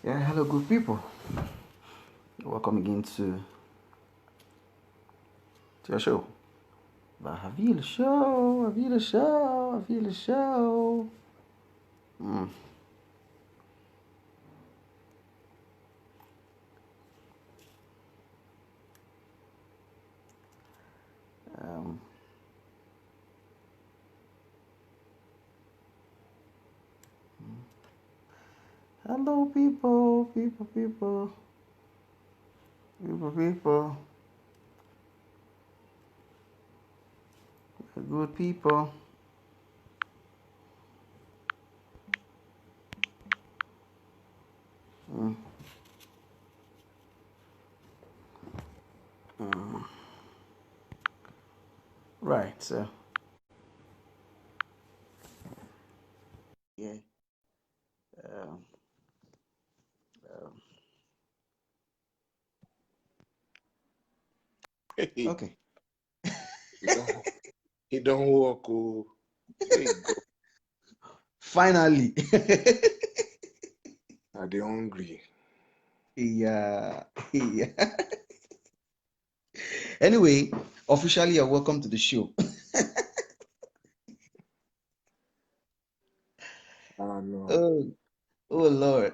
Yeah, hello, good people. Welcome again to your show. The Havilah Show, Havilah Show, Havilah Show. Mm. Um, hello, people, good people. Mm. Mm. Right, so yeah. Um, um, He, okay. he don't he don't walk. Oh, hey God, Finally. are they hungry? Yeah, yeah. Anyway, officially, you're welcome to the show. I know. Oh, oh Lord.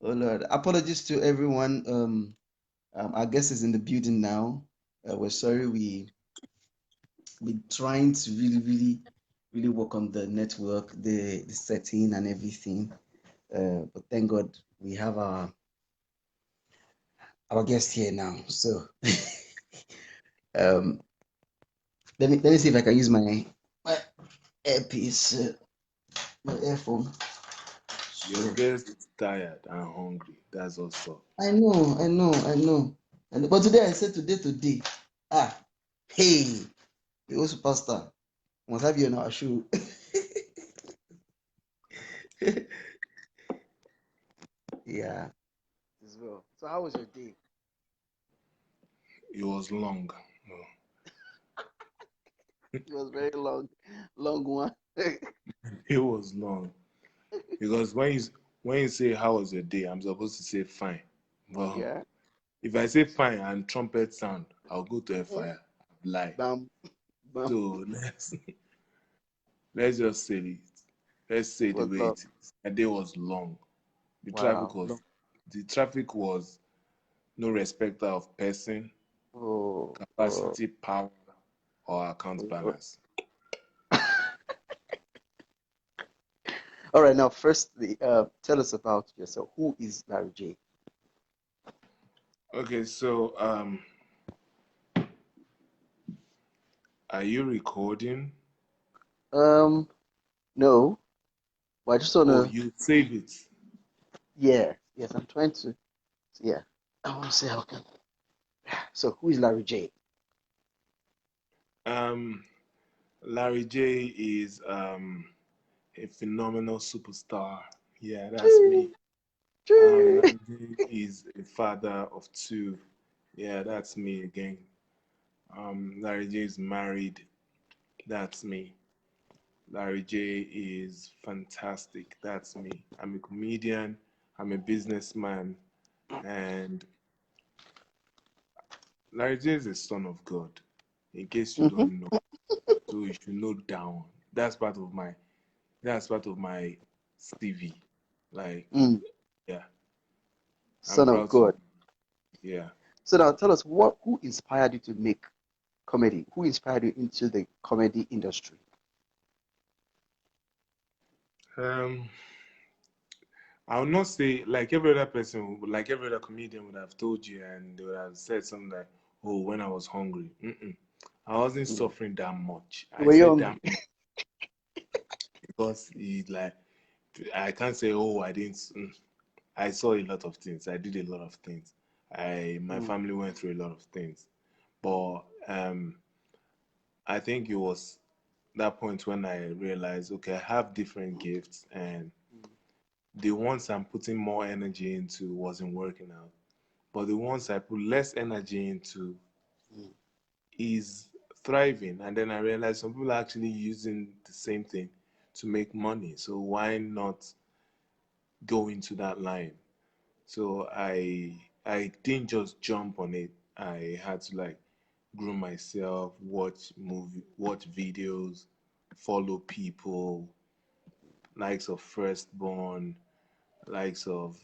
Oh Lord. Apologies to everyone. Our guest is in the building now. We're sorry we trying to really work on the network, the setting and everything. But thank God we have our guest here now. So um let me see if I can use my earpiece, my earphone. Your So guest is tired and hungry. That's also. I know. But today I said today. Ah, hey, the old superstar. Must have you on our show. Yeah, as well. So how was your day? It was long. No, It was very long one. it was long because when you say how was your day, I'm supposed to say fine. Well, Yeah. if I say fine and trumpet sound, I'll go to a Mhm. fire. Lie. Bam, bam. So let's just say it. Let's say the What's way up? it is. My day was long. The traffic Wow. was the traffic was no respecter of person, Oh, oh, capacity, power, or account oh. balance. All right. Now, firstly, tell us about yourself. Who is Larry J? Okay, so are you recording? Um, no. But I just Oh, wanna. you save it. Yeah. Yes, I'm trying to. Yeah. I want to say how can. So, who is Larry J? Um, Larry J is a phenomenal superstar. Yeah, that's me. Chee, chee. Larry J is a father of two. Yeah, that's me again. Larry J is married. That's me. Larry J is fantastic. That's me. I'm a comedian. I'm a businessman. And Larry J is a son of God, in case you Mm-hmm. don't know. So you should know down. That's part of my CV. Like, Mm, yeah, I'm son of proud to God. yeah. So now tell us who inspired you to make comedy? Who inspired you into the comedy industry? Um I would not say like every other person, like every other comedian would have told you, and they would have said something like, "Oh, when I was hungry." Mm-mm. I wasn't Mm. suffering that much. You I were said young. that because it, like I can't say, "Oh, I didn't." I saw a lot of things. I did a lot of things. My Mm, family went through a lot of things, but I think it was that point when I realized, okay, I have different gifts, and mm, the ones I'm putting more energy into wasn't working out. But the ones I put less energy into mm. is thriving. And then I realized some people are actually using the same thing to make money. So why not go into that line. So I didn't just jump on it. I had to like groom myself, watch videos, follow people, likes of Firstborn, likes of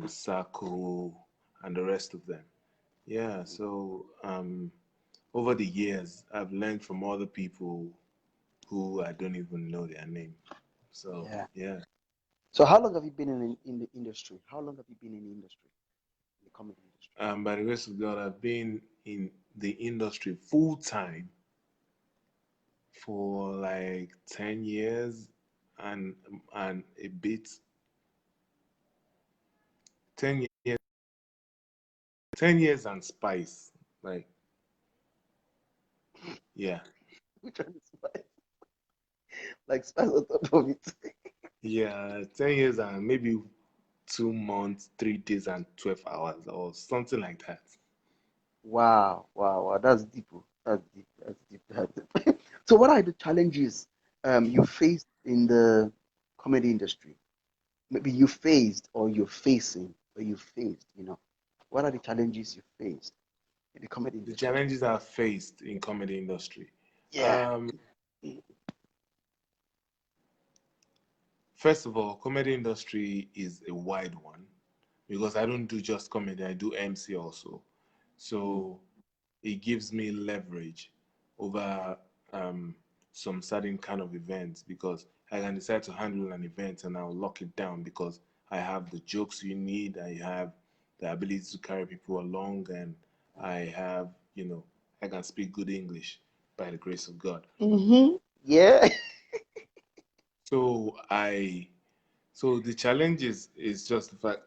Sako, and the rest of them. Yeah, so over the years, I've learned from other people who I don't even know their name. So Yeah. yeah, So how long have you been in the industry? How long have you been in the industry, in the comedy industry? by the grace of God, I've been in the industry full time for like 10 years and a bit. 10 years, 10 years and spice. Like yeah, Which one is spice? Like spice on top of it. yeah, 10 years and maybe 2 months, 3 days and 12 hours or something like that. Wow, wow, wow. That's deep. Oh. That's deep. That's deep. That's deep. So what are the challenges you faced in the comedy industry? Maybe you faced or you're facing or you faced, you know. What are the challenges you faced in the comedy The industry? challenges I've faced in comedy industry. Yeah. Um, First of all, comedy industry is a wide one because I don't do just comedy, I do MC also. Mm, So it gives me leverage over um, some certain kind of events because I can decide to handle an event and I'll lock it down because I have the jokes you need, I have the ability to carry people along, and I have, I can speak good English by the grace of God. mm-hmm. Yeah. So so the challenge is just the fact,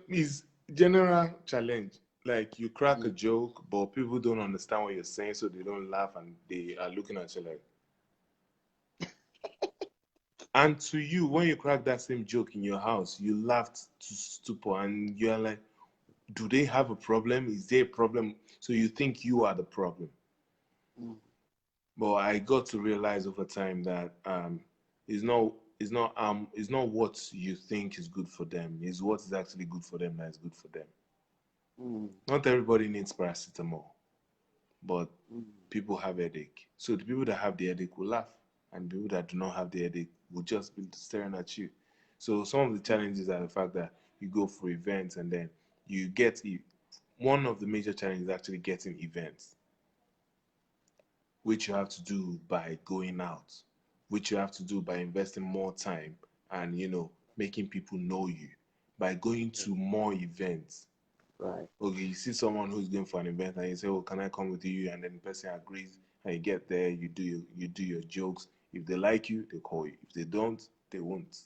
is general challenge. Like you crack a Mm, joke, but people don't understand what you're saying, so they don't laugh and they are looking at you like. And to you, when you crack that same joke in your house, you laughed to stupor, and you're like, do they have a problem? Is there a problem? So you think you are the problem. mm, But I got to realize over time that it's not it's not what you think is good for them. It's what is actually good for them that is good for them. mm, Not everybody needs paracetamol, but mm, people have headache. So the people that have the headache will laugh, and the people that do not have the headache will just be staring at you. So some of the mm, challenges are the fact that you go for events and then you get one of the major challenges is actually getting events, which you have to do by going out, which you have to do by investing more time and making people know you by going yeah, to more events. right. Okay, you see someone who's going for an event and you say, "Oh, can I come with you?" And then the person agrees, and you get there, you do your jokes. If they like you, they call you. If they don't, they won't.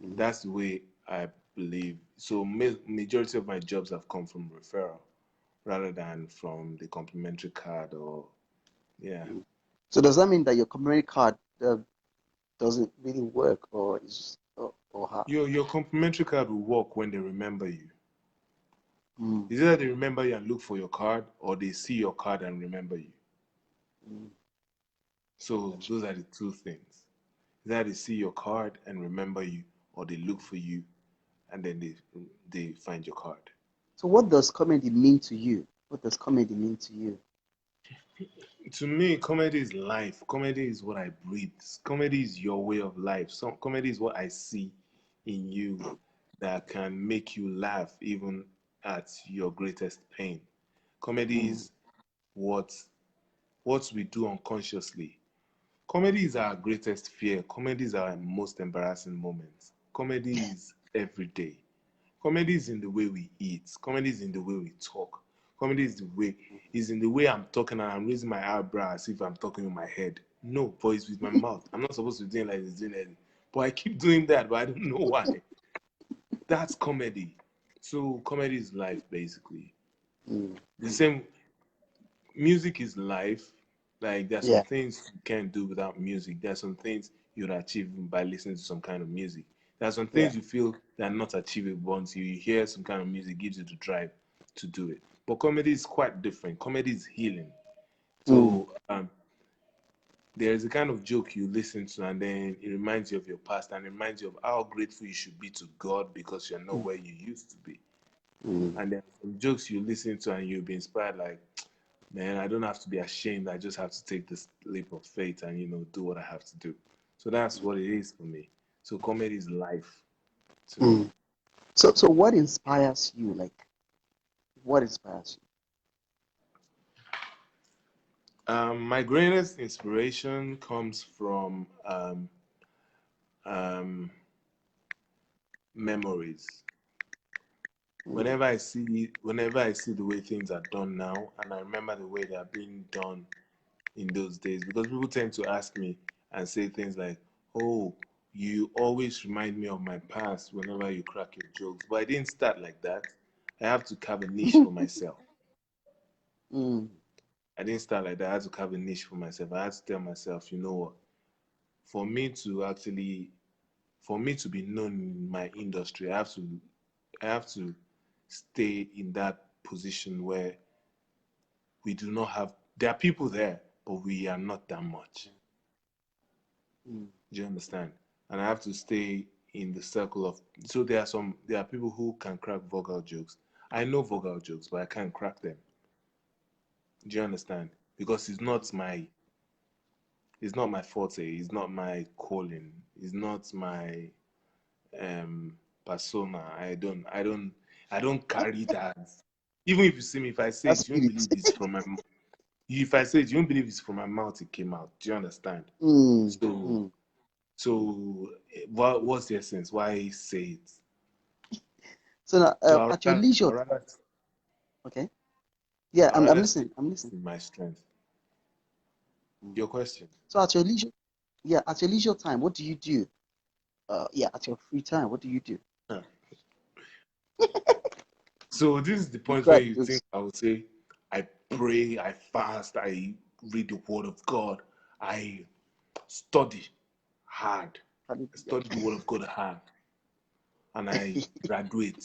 Mm. That's the way I believe. So majority of my jobs have come from referral rather than from the complimentary card or yeah. Mm. So does that mean that your community card doesn't really work, or is or how? Your complimentary card will work when they remember you. Mm, Is either they remember you and look for your card, or they see your card and remember you. mm, So gotcha. those are the two things. Either they see your card and remember you, or they look for you and then they find your card. So what does comedy mean to you? What does comedy mean to you? To me, comedy is life. Comedy is what I breathe. Comedy is your way of life. So comedy is what I see in you that can make you laugh even at your greatest pain. Comedy Mm, is what what we do unconsciously. Comedy is our greatest fear. Comedy is our most embarrassing moments. Comedy is every day. Comedy is in the way we eat. Comedy is in the way we talk. Comedy is in the way I'm talking and I'm raising my eyebrow as if I'm talking with my head. No, but it's with my mouth. I'm not supposed to be doing like this, doing like this. But I keep doing that, but I don't know why. That's comedy. So comedy is life basically. mm, The same music is life. Like there's some yeah, things you can't do without music. There's some things you'd achieve by listening to some kind of music. There's some yeah. things you feel that are not achievable until you hear some kind of music gives you the drive to do it. But comedy is quite different. Comedy is healing. Mm, So there's a kind of joke you listen to, and then it reminds you of your past and reminds you of how grateful you should be to God because you're not Mm, where you used to be. mm, And then some jokes you listen to and you'll be inspired, like, man, I don't have to be ashamed. I just have to take this leap of faith and, do what I have to do. So that's what it is for me. So comedy is life to me. mm. So what inspires you? Like, what inspires My greatest inspiration comes from um, memories. you? Mm, Whenever I see the way things are done now, and I remember the way they are being done in those days, because people tend to ask me and say things like, "Oh, you always remind me of my past whenever you crack your jokes," but I didn't start like that. I have to carve a niche for myself. mm, I didn't start like that. I had to carve a niche for myself. I had to tell myself, you know what? For me to actually, for me to be known in my industry, I have to stay in that position where we do not have. There are people there, but we are not that much. mm. Do you understand? And I have to stay in the circle of. So there are people who can crack vulgar jokes. I know vulgar jokes, but I can't crack them. Do you understand? Because it's not my forte. It's not my calling. It's not my persona. I don't carry that. Even if you see me, if I say That's it, you won't spirit. believe it's from my. If I say it, you won't believe it's from my mouth. It came out. Do you understand? Mm, So, mm. what's the essence? Why say it? So now, So at your leisure time, okay? Yeah, I'd I'm rather stay listening. I'm listening. in my strength. Mm. Your question. So at your leisure, yeah, at your leisure time, what do you do? Yeah, at your free time, what do you do? Huh. So this is the You point where crack you think jokes. I would say, I pray, I fast, I read the Word of God, I study hard, I Hallelujah. study the Word of God hard, and I graduate.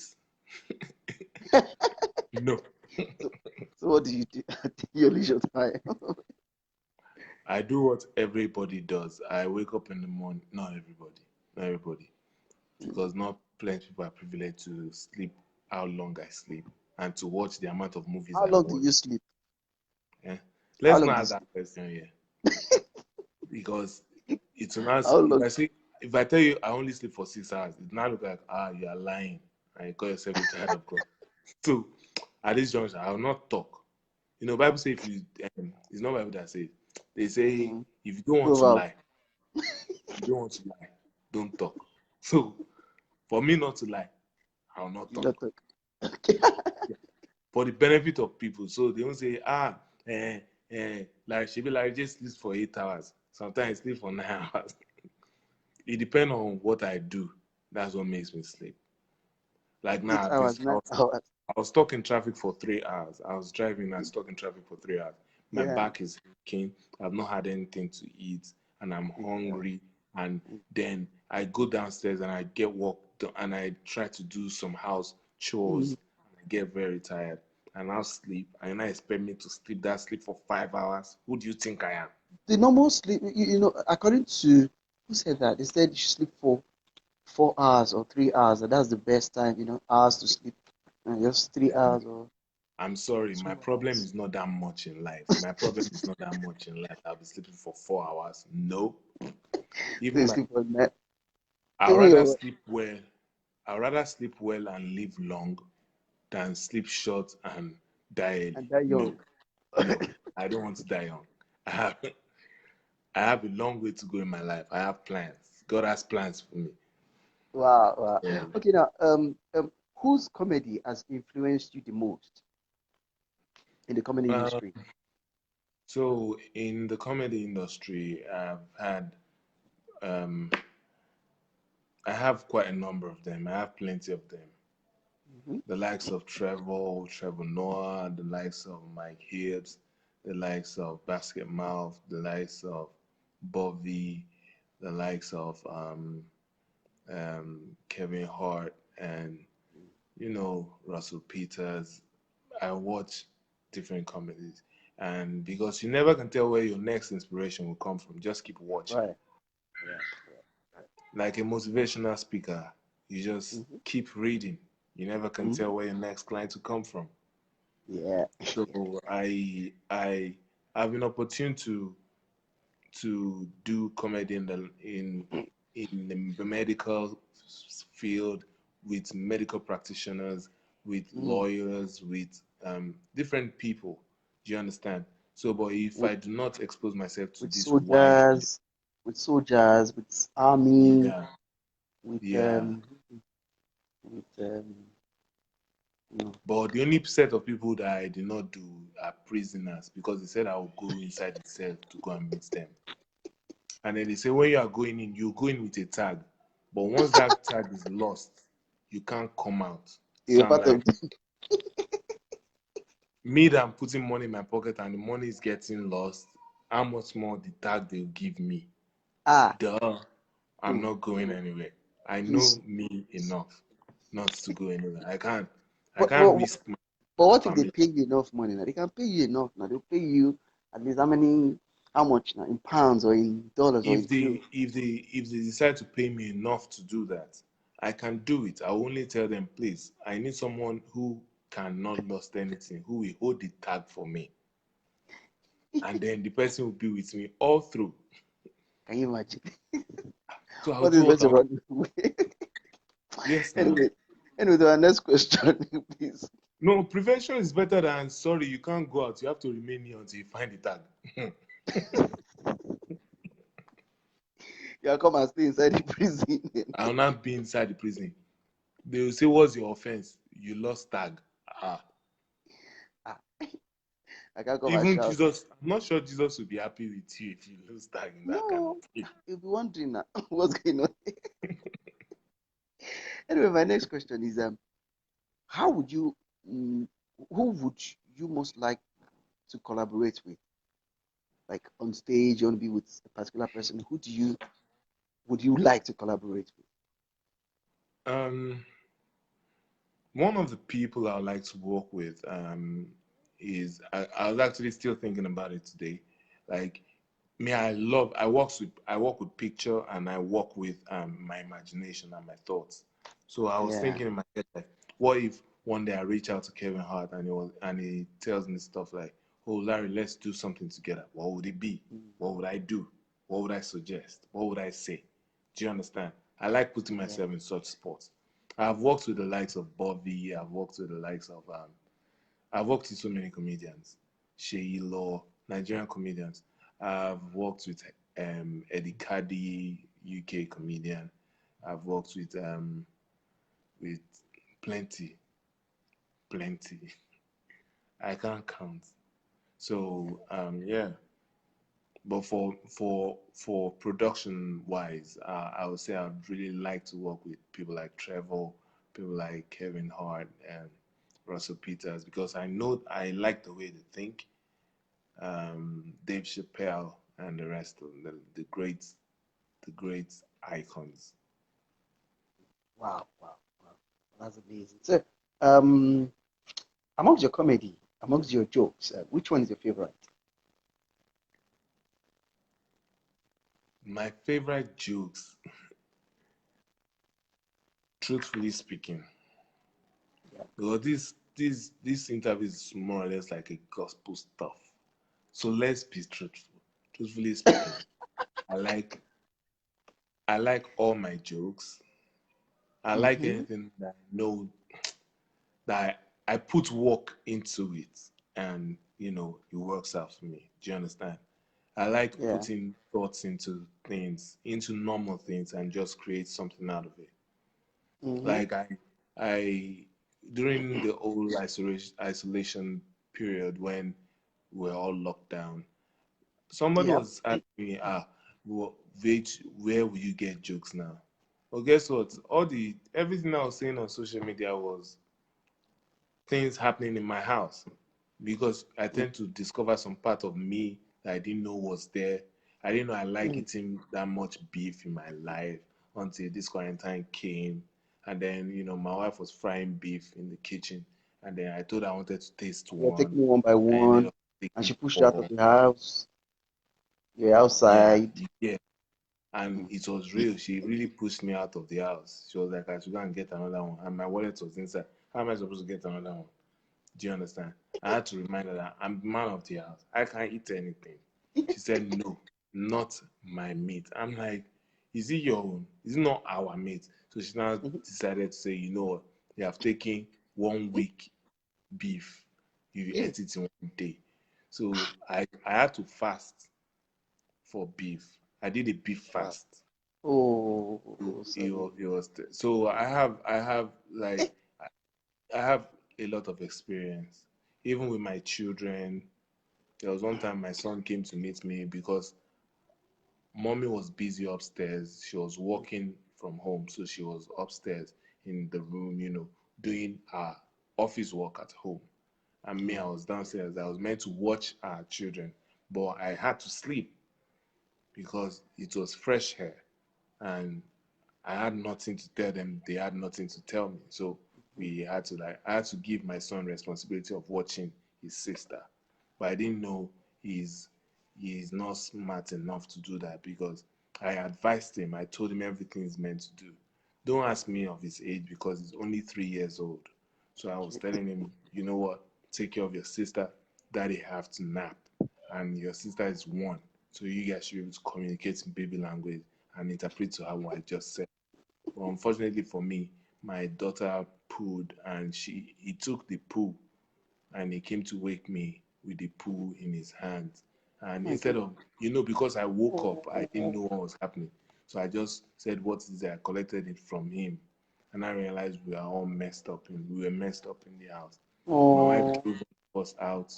No, So, so what do you do at your leisure time? I do what everybody does. I wake up in the morning. Not everybody, because not plenty people are privileged to sleep how long I sleep and to watch the amount of movies How I long do you watch. sleep? Yeah. How Let's long not do you ask that sleep? question here because it's not. How If long? I tell you I only sleep for 6 hours, it now look like you are lying and you call yourself a child of God. So at this juncture, I will not talk. Bible say if you it's not Bible that says they say Mm, if you don't want to proverb. lie, you don't want to lie, don't talk. So for me not to lie, I will not You talk. not talk. Okay. Yeah. For the benefit of people. So they don't say, like Shebi like just sleep for 8 hours. Sometimes sleep for 9 hours. It depends on what I do. That's what makes me sleep. Like now, 8 hours, 9 hours. I was stuck in traffic for 3 hours. I was driving and stuck in traffic for 3 hours. My Yeah. back is aching. I've not had anything to eat, and I'm Yeah. hungry. And Mm, then I go downstairs and I get work done, and I try to do some house mm. chores. I get very tired, and I'll sleep. And I expect me to sleep that sleep for 5 hours. Who do you think I am? The normal sleep, according to who said that? They said you should sleep for 4 hours or 3 hours, and that's the best time, hours to sleep. And just 3 hours or I'm sorry, my two problem hours. is not that much in life. My problem is not that much in life. I'll be sleeping for 4 hours. No. So Even you my sleep for that. I'd Even rather your sleep well. I'd rather sleep well and live long than sleep short and die and early. that young. No, no, I don't want to die young. I have, I have a long way to go in my life. I have plans. God has plans for me. Wow, wow. So, Okay, now, whose comedy has influenced you the most in the comedy uh, industry? so in the comedy industry, um, I have quite a number of them. I have plenty of them. Hmm. The likes of Trevor Noah, the likes of Mike Hibbs, the likes of Basket Mouth, the likes of Bobby, the likes of Kevin Hart, and Russell Peters. I watch different comedies. And because you never can tell where your next inspiration will come from, just keep watching. Right. Yeah. Yeah. Like a motivational speaker, you just Mm-hmm. keep reading. You never can Mm-hmm. tell where your next client will come from. Yeah. So I have been opportune to do comedy in the medical field with medical practitioners, with Mm. lawyers, with different people. Do you understand? So, but if With I do not expose myself to with this wide, soldiers, with army, yeah, with yeah. with you know. But the only set of people that I did not do are prisoners because they said I would go inside the cell to go and meet them. And then they say when you are going in, you go in with a tag. But once that tag is lost, you can't come out. You're So I'm part of like, me that I'm putting money in my pocket and the money is getting lost, how much more the tag they'll give me? ah. Duh. I'm Hmm. not going anywhere. I Please. know me enough not to go anywhere. I But, can't but risk my but what if they family. pay you enough money now? They can pay you enough now. They'll pay you at least how much now? In pounds or in dollars or in euros? If they decide to pay me enough to do that, I can do it. I will only tell them, please, I need someone who cannot lost anything, who will hold the tag for me. And then the person will be with me all through. Can you imagine? So I'll What do is what better I want. run away? Yes, now. Anyway, to our next question, please. No, prevention is better than sorry, you can't go out. You have to remain here until you find the tag. You can come and stay inside the prison. I'll not be inside the prison. They will say, what's your offense? You lost tag. Ah. Ah, I can't come and Even shout. Jesus, I'm not sure Jesus will be happy with you if you lose tag in that kind of No, way. you'll be wondering now what's going on. Anyway, my next question is how would you mm, who would you most like to collaborate with? Like on stage, you want to be with a particular person. Who do you would you like to collaborate with? Um, One of the people I would like to work with is I was actually still thinking about it today. Like me, I work with picture and I work with my imagination and my thoughts. So I was Yeah. thinking in my head like, what if one day I reach out to Kevin Hart and he tells me stuff like, "Oh Larry, let's do something together. What would it be? Mm, What would I do? What would I suggest? What would I say?" Do you understand? I like putting yeah. myself in such spots. I've worked with the likes of Bobby. I've worked with so many comedians, Sheyi Law, Nigerian comedians. I've worked with Eddie Cardi, UK comedian. I've worked with plenty, plenty. I can't count. So yeah, but for production wise, I would say I'd really like to work with people like Trevor, people like Kevin Hart and Russell Peters because I know I like the way they think. Dave Chappelle and the rest of the great icons. Wow, wow, wow. That's amazing. So, um, amongst your comedy, amongst your jokes, which one is your favorite? My favorite jokes, truthfully speaking, Yeah. because this interview is more or less like a gospel stuff. So let's be truthful. Truthfully speaking, I like I like all my jokes. I like Mm-hmm. anything that I know that I put work into it and it works out for me. Do you understand? I like Yeah. putting thoughts into things, into normal things and just create something out of it. Mm-hmm. Like I during the old isolation period when we're all locked down, somebody Yeah. was asking me, where will you get jokes now? Well, guess what? Everything I was saying on social media was things happening in my house because I tend to discover some part of me that I didn't know was there. I didn't know I like Mm-hmm. eating that much beef in my life until this quarantine came. And then, my wife was frying beef in the kitchen. And then I told her I wanted to taste You're one. taking one by I ended one. up And taking she pushed you out of all. the house. You're Yeah, outside. yeah. And Mm, it was real. She really pushed me out of the house. She was like, I should go and get another one. And my wallet was inside. How am I supposed to get another one? Do you understand? I had to remind her that I'm the man of the house. I can't eat anything. She said, no, not my meat. I'm like, is it your own? Is it not our meat? So she now mhm. decided to say, you know what? You have taken 1 week beef. You Yeah. ate it in 1 day. So I had to fast for beef. I did a beef Wow. fast. Oh, sorry. It was so I have like I have a lot of experience. Even with my children, there was one time my son came to meet me because mommy was busy upstairs. She was working from home, so she was upstairs in the room, doing her office work at home. And me, I Yeah. was downstairs. I was meant to watch our children, but I had to sleep because it was fresh hair and I had nothing to tell them. They had nothing to tell me. So I had to give my son responsibility of watching his sister. But I didn't know he's he's not smart enough to do that because I advised him. I told him everything he's meant to do. Don't ask me of his age because he's only 3 years old. So I was telling him, you know what? Take care of your sister. Daddy have to nap. And your sister is 1. So you guys should be able to communicate in baby language and interpret to her what I just said. But unfortunately for me, my daughter pooed and he took the poo and he came to wake me with the poo in his hands. And My God. instead of, because I woke up, I didn't know what was happening. So I just said, what is it? I collected it from him. And I realized we were messed up in the house. My wife Oh, drove us out.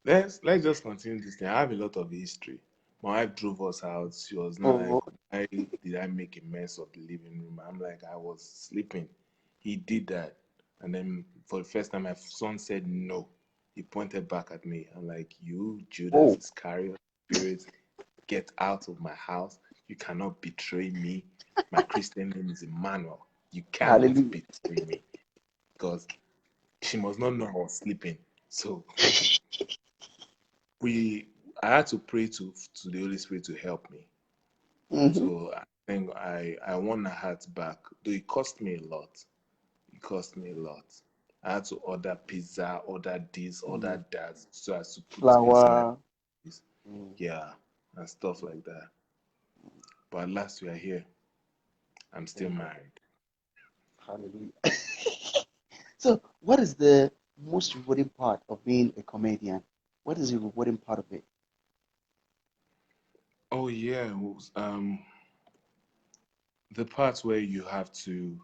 Let's just continue this thing. I have a lot of history. My wife drove us out. She was not like, oh, why did I make a mess of the living room? I'm like, I was sleeping. He did that. And then for the first time, my son said no. He pointed back at me. I'm like, you, Judas oh, Iscariot spirit, get out of my house. You cannot betray me. My Christian name is Emmanuel. You cannot hallelujah. betray me because she must not know I was sleeping. So we I had to pray to the Holy Spirit to help me. Mm-hmm. So I think I won her heart back. Though it cost me a lot. It cost me a lot. I had to order pizza, order this, Mm. order that, so as to put things in my Flower. place. Mm. Yeah, and stuff like that. But at last we are here. I'm still Thank God. married. Hallelujah. So, what is the most rewarding part of being a comedian? What is the rewarding part of it? Oh yeah, the part where you have to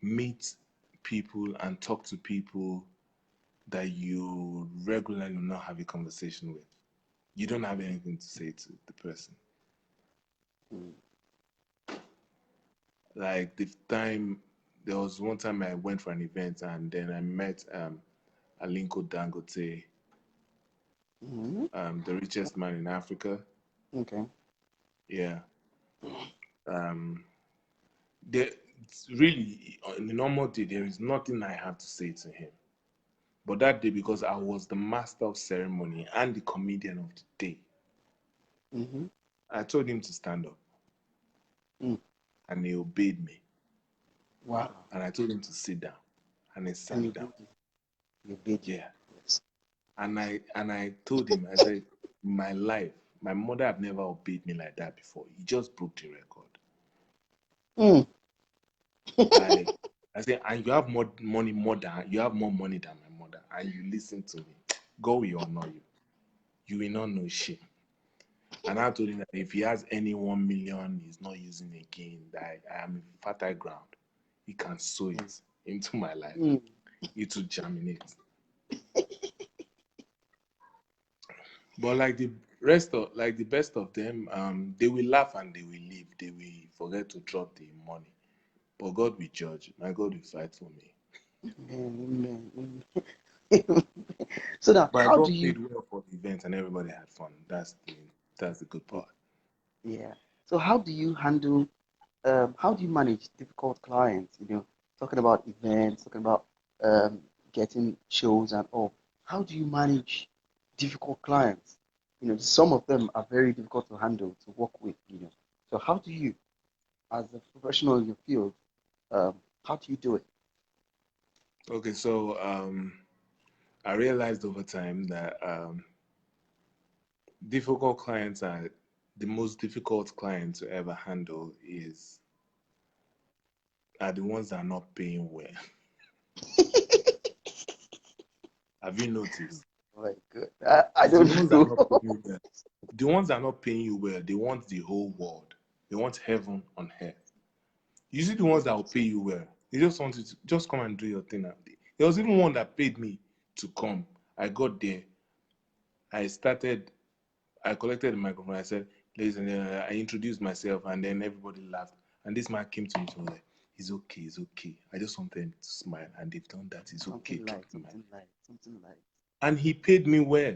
meet people and talk to people that you regularly not have a conversation with. You don't have anything to say to the person. Mm. Like there was one time I went for an event and then I met Alinko Dangote, Mm-hmm. the richest man in Africa. Okay. Yeah. Um, there really on a normal day there is nothing I have to say to him. But that day, because I was the master of ceremony and the comedian of the day, Mm-hmm. I told him to stand up Mm. and he obeyed me. Wow. And I told him to sit down and he And sat you down. did it. You did it. Yeah. Yes. And I told him, I said, in my life, my mother have never obeyed me like that before. He just broke the record. Mm. I I said, and you have more money than my mother, and you listen to me. God will honor you. You will not know shame. And I told him that if he has any 1 million he's not using again, that I am a fertile ground. He can sow Mm. it into my life. Mm. It will germinate. But like the best of them, they will laugh and they will leave. They will forget to drop the money. But God will judge. My God will fight for me. Amen. Amen. So now, But I how do got you? paid well for the event and everybody had fun. That's the good part. Yeah. So how do you handle? How do you manage difficult clients? Talking about events, talking about um, getting shows and all. How do you manage difficult clients? Some of them are very difficult to handle, to work with. So how do you, as a professional in your field, how do you do it? Okay, so I realized over time that difficult clients are the most difficult clients to ever handle are the ones that are not paying well. Have you noticed? Oh my God, I It's the don't ones that are not know. paying you well. The ones that are not paying you well, they want the whole world. They want heaven on earth. You see the ones that will pay you well. They just want you to just come and do your thing. There was even one that paid me to come. I got there. I started. I collected the microphone. I said, "Ladies and gentlemen," I introduced myself, and then everybody laughed. And this man came to me and was like, "It's okay, it's okay. I just want them to smile, and they've done that. It's okay. Something like, Trust me." something like, something like. And he paid me well.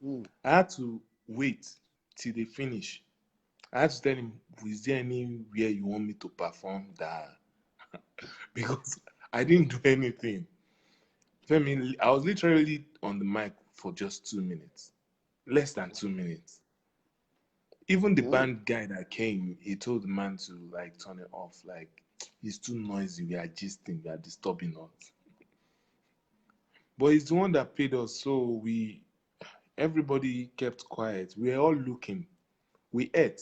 Mm, I had to wait till they finish. I had to tell him, "Is there anywhere you want me to perform that?" Because I didn't do anything. Femi, I was literally on the mic for just 2 minutes, less than 2 minutes. Even the mm, band guy that came, he told the man to like turn it off. Like, it's too noisy. We are gisting. We are disturbing us. But he's the one that paid us, so everybody kept quiet. We were all looking. We ate.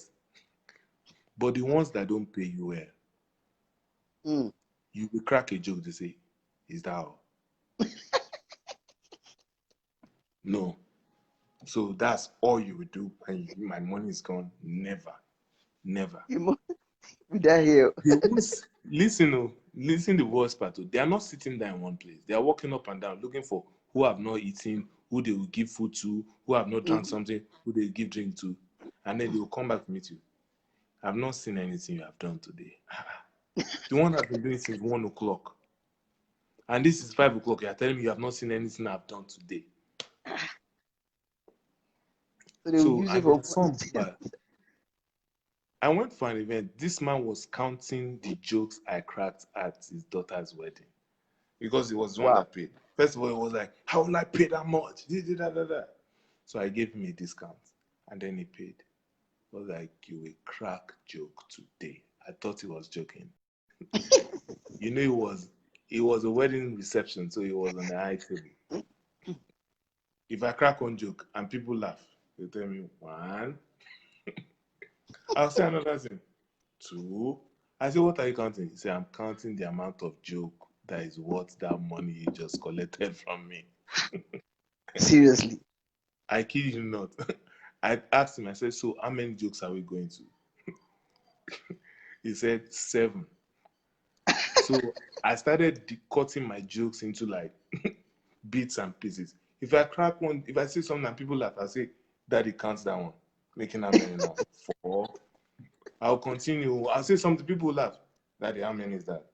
But the ones that don't pay you well, mm. you will crack a joke to say, "Is that all?" No. So that's all you will do when my money is gone? Never. Never. You must be there here. They won't listen, oh, listen the worst part. Oh, they are not sitting there in one place. They are walking up and down looking for who have not eaten, who they will give food to, who have not drunk Mhm. something, who they give drink to. And then they will come back to meet you. I've not seen anything you have done today. The one has been doing since 1 o'clock. And this is 5 o'clock. You are telling me you have not seen anything I've done today. So they will So, use it and there for are some but I went for an event. This man was counting the jokes I cracked at his daughter's wedding because he was the one wow. that paid. First of all, he was like, "How will I pay that much?" So I gave him a discount and then he paid. I was like, "You will crack joke today." I thought he was joking. It was a wedding reception, so he was on the high table. If I crack one joke and people laugh, they tell me one. I'll say another thing. Two. I say, "What are you counting?" He say, "I'm counting the amount of joke that is worth that money you just collected from me." Seriously. I kid you not. I asked him, I said, "So how many jokes are we going to?" He said, "7." So I started cutting my jokes into like bits and pieces. If I crack one, if I say something and people laugh, I say, "Daddy counts that one." Making how many now? 4. I'll continue. I'll say something, people laugh. "Daddy, how many is that?"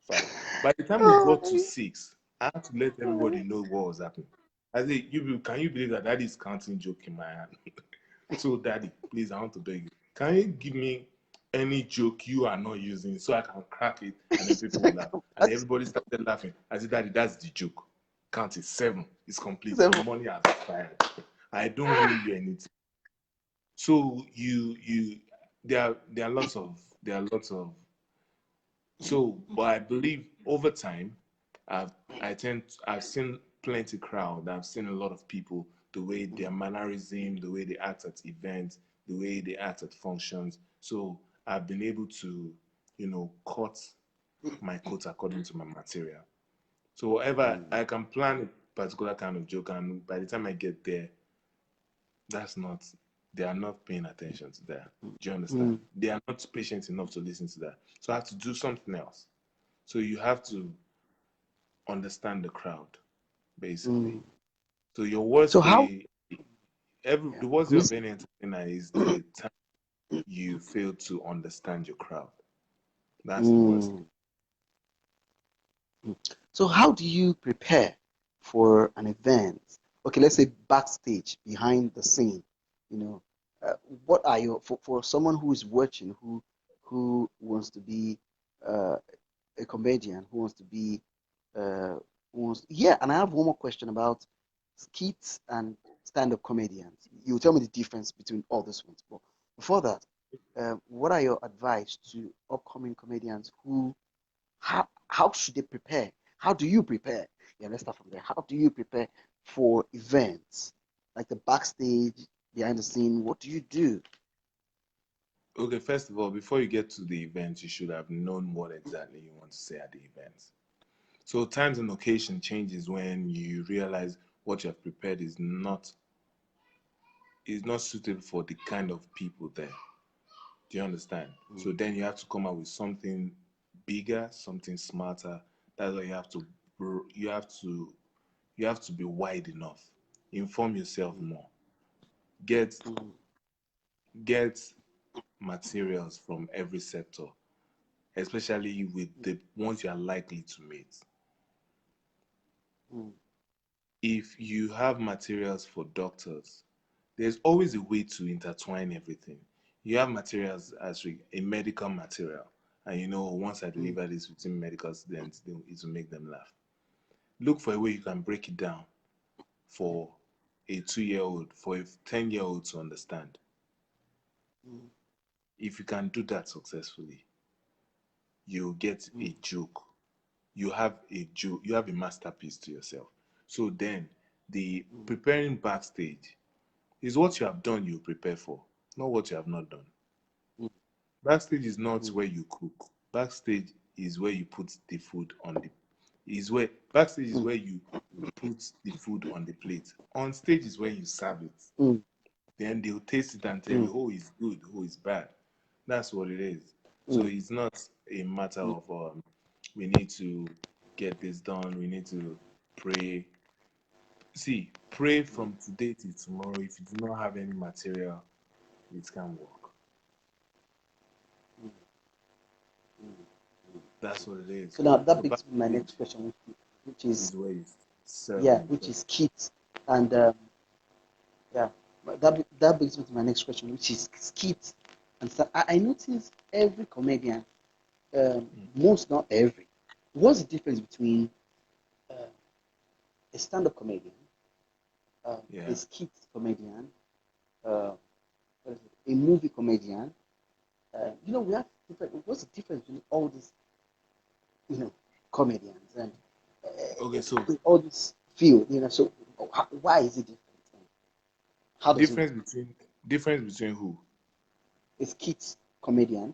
5. By the time we got to Oh, 6, I had to let everybody know what was happening. I said, can you believe that daddy is counting joke in my hand?" So, "Daddy, please, I want to beg you. Can you give me any joke you are not using so I can crack it and then people will laugh?" And then that's everybody started laughing. I said, "Daddy, that's the joke. Count it. 7. It's complete. Your seven. money has expired. I don't owe you anything." So there are lots of but I believe over time, I've I've seen plenty crowd. I've seen a lot of people, the way their mannerism, the way they act at events, the way they act at functions. So I've been able to, cut my coat according to my material. So whatever Mm, I can plan a particular kind of joke, and by the time I get there, that's not they are not paying attention to that. Do you understand? mm, They are not patient enough to listen to that. So I have to do something else. So you have to understand the crowd, basically. mm. So your So worst how? day, Yeah, the worst I'm day of listening. any entertainer is the time you fail to understand your crowd. That's the worst. Mm, mm. So how do you prepare for an event? Okay, let's say backstage, behind the scene. You know, uh, what are your for someone who is watching, who wants to be uh, a comedian, who wants to be Yeah, and I have one more question about skits and stand-up comedians. You tell me the difference between all these ones. But before that, what are your advice to upcoming comedians who how should they prepare? How do you prepare? Yeah, let's start from there. How do you prepare for events like the backstage, behind the scene? What do you do? Okay, first of all, before you get to the event, you should have known what exactly you want to say at the event. So times and occasion changes when you realize what you have prepared is not suitable for the kind of people there. Do you understand? Mm, So then you have to come up with something bigger, something smarter. That's why you have to be wide enough. Inform yourself mm, more. Get mm, get materials from every sector, especially with mm, the ones you are likely to meet. mm, If you have materials for doctors, there's always a way to intertwine everything. You have materials as a medical material, and once I mm, deliver this within medical students, it will make them laugh. Look for a way you can break it down for a 2-year old, for a 10-year old to understand. mm, If you can do that successfully, you'll get mm, a joke. You have a joke, you have a masterpiece to yourself. So then, the mm, preparing backstage is what you have done you prepare for, not what you have not done. mm, Backstage is not mm, where you cook. Backstage is where you put the food on the is where backstage is mm, where you put the food on the plate. On stage is when you serve it. mm, Then they'll taste it and tell mm, you who is good, who is bad. That's what it is. So mm, it's not a matter mm, of we need to get this done, we need to pray. See, pray mm, from today till tomorrow. If you do not have any material, it can't work. mm, mm, mm. That's what it is. So now that So brings me to my backstage next question, which is is where you serve yeah, and which prep. is skits and yeah, but that brings me to my next question, which is skits and stuff. I notice every comedian, most not every, what's the difference between uh, a stand-up comedian, a Yeah. skit comedian, uh, a movie comedian? We have different. What's the difference between all these, comedians and Okay, so all this field? So why is it different? And how does it work? difference between difference between who? A skit comedian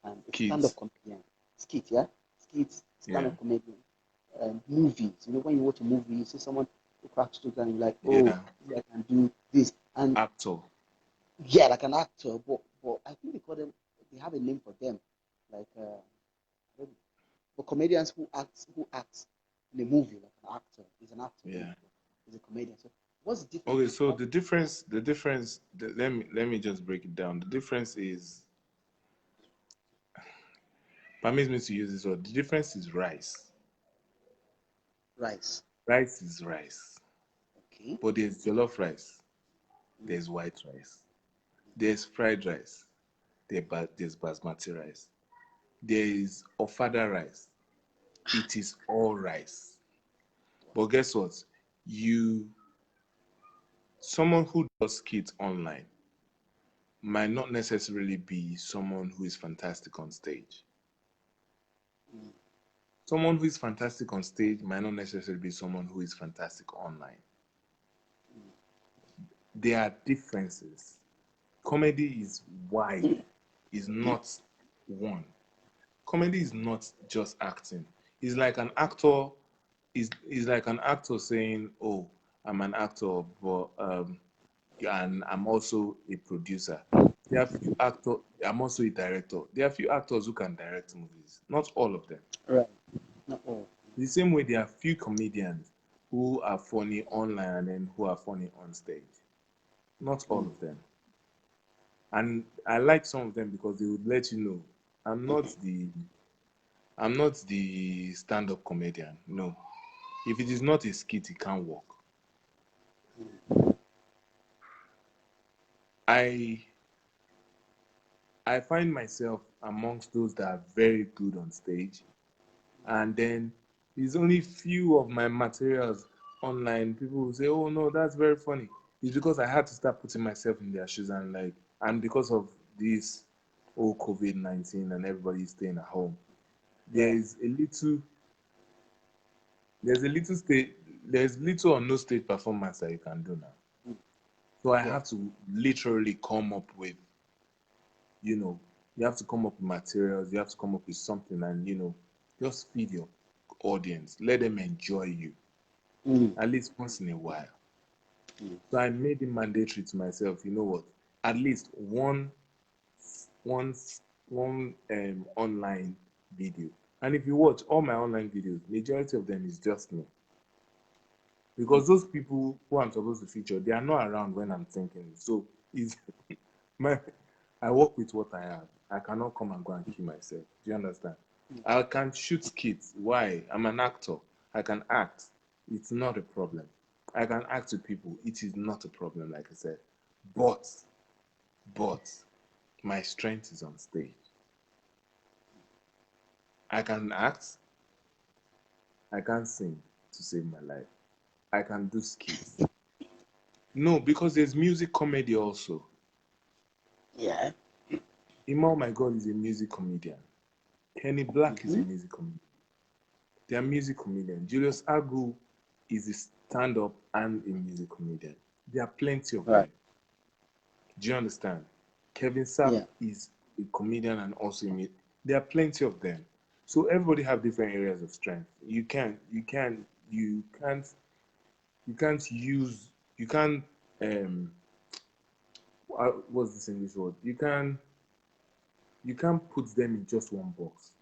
and a stand-up Kids. comedian. Skit, yeah, skits, Yeah. stand-up comedian, movies. When you watch a movie, you see someone who cracks jokes and you're like, oh, Yeah. yeah, I can do this, and Actor. yeah, like an actor. But I think they call them. They have a name for them, like but comedians who act in a movie like an actor is an actor. Yeah. Is a comedian. So what's the difference Okay, between so all? let me just break it down. The difference is, permit me to use this word. The difference is rice. Rice? Rice is rice. Okay. But there's jollof rice, Mm, there's white rice, there's fried rice, there's basmati rice, there is ofada rice. It is all rice. But guess what? You Someone who does skits online might not necessarily be someone who is fantastic on stage. mm, Someone who is fantastic on stage might not necessarily be someone who is fantastic online. mm, There are differences. Comedy is wide, is not one. Comedy is not just acting. It's like an actor is like an actor saying, "Oh, I'm an actor, but and I'm also a producer." There are few actors. I'm also a director. There are few actors who can direct movies. Not all of them. right. Not all. The same way there are few comedians who are funny online and then who are funny on stage. Not all Mm, of them. And I like some of them because they would let you know I'm not the I'm not the stand-up comedian. No. If it is not a skit, it can't work. I I find myself amongst those that are very good on stage, and then It's only few of my materials online. People will say, "Oh no, that's very funny." It's because I had to start putting myself in their shoes and and because of this whole COVID-19 and everybody staying at home, there Yeah. is a little, there's a little stage, there's little or no stage performance that you can do now. Mm. So I Yeah. have to literally come up with, you know, you have to come up with materials, you have to come up with something, and just feed your audience, let them enjoy you Mm. at least once in a while. Mm. So I made it mandatory to myself, you know what? At least one, online video. And if you watch all my online videos, majority of them is just me. Mm. Because those people who I'm supposed to feature, they are not around when I'm thinking. So it's my I work with what I have. I cannot come and go and kill myself. Do you understand? Mm. I can shoot skits. Why? I'm an actor. I can act. It's not a problem. I can act with people. It is not a problem, like I said. But, but, my strength is on stage. I can act. I can sing to save my life. I can do skits. No, because there's music comedy also. Yeah. Ima, oh my God, is a music comedian. Kenny Black is a Mm-hmm. music comedian. They are music comedians. Julius Agu is a stand-up and a music comedian. There are plenty of Right. them. Do you understand? Kevin Sapp Yeah. is a comedian and also a there are plenty of them. So everybody have different areas of strength. You can't use, you can't, um, what's this English word? You can't put them in just one box.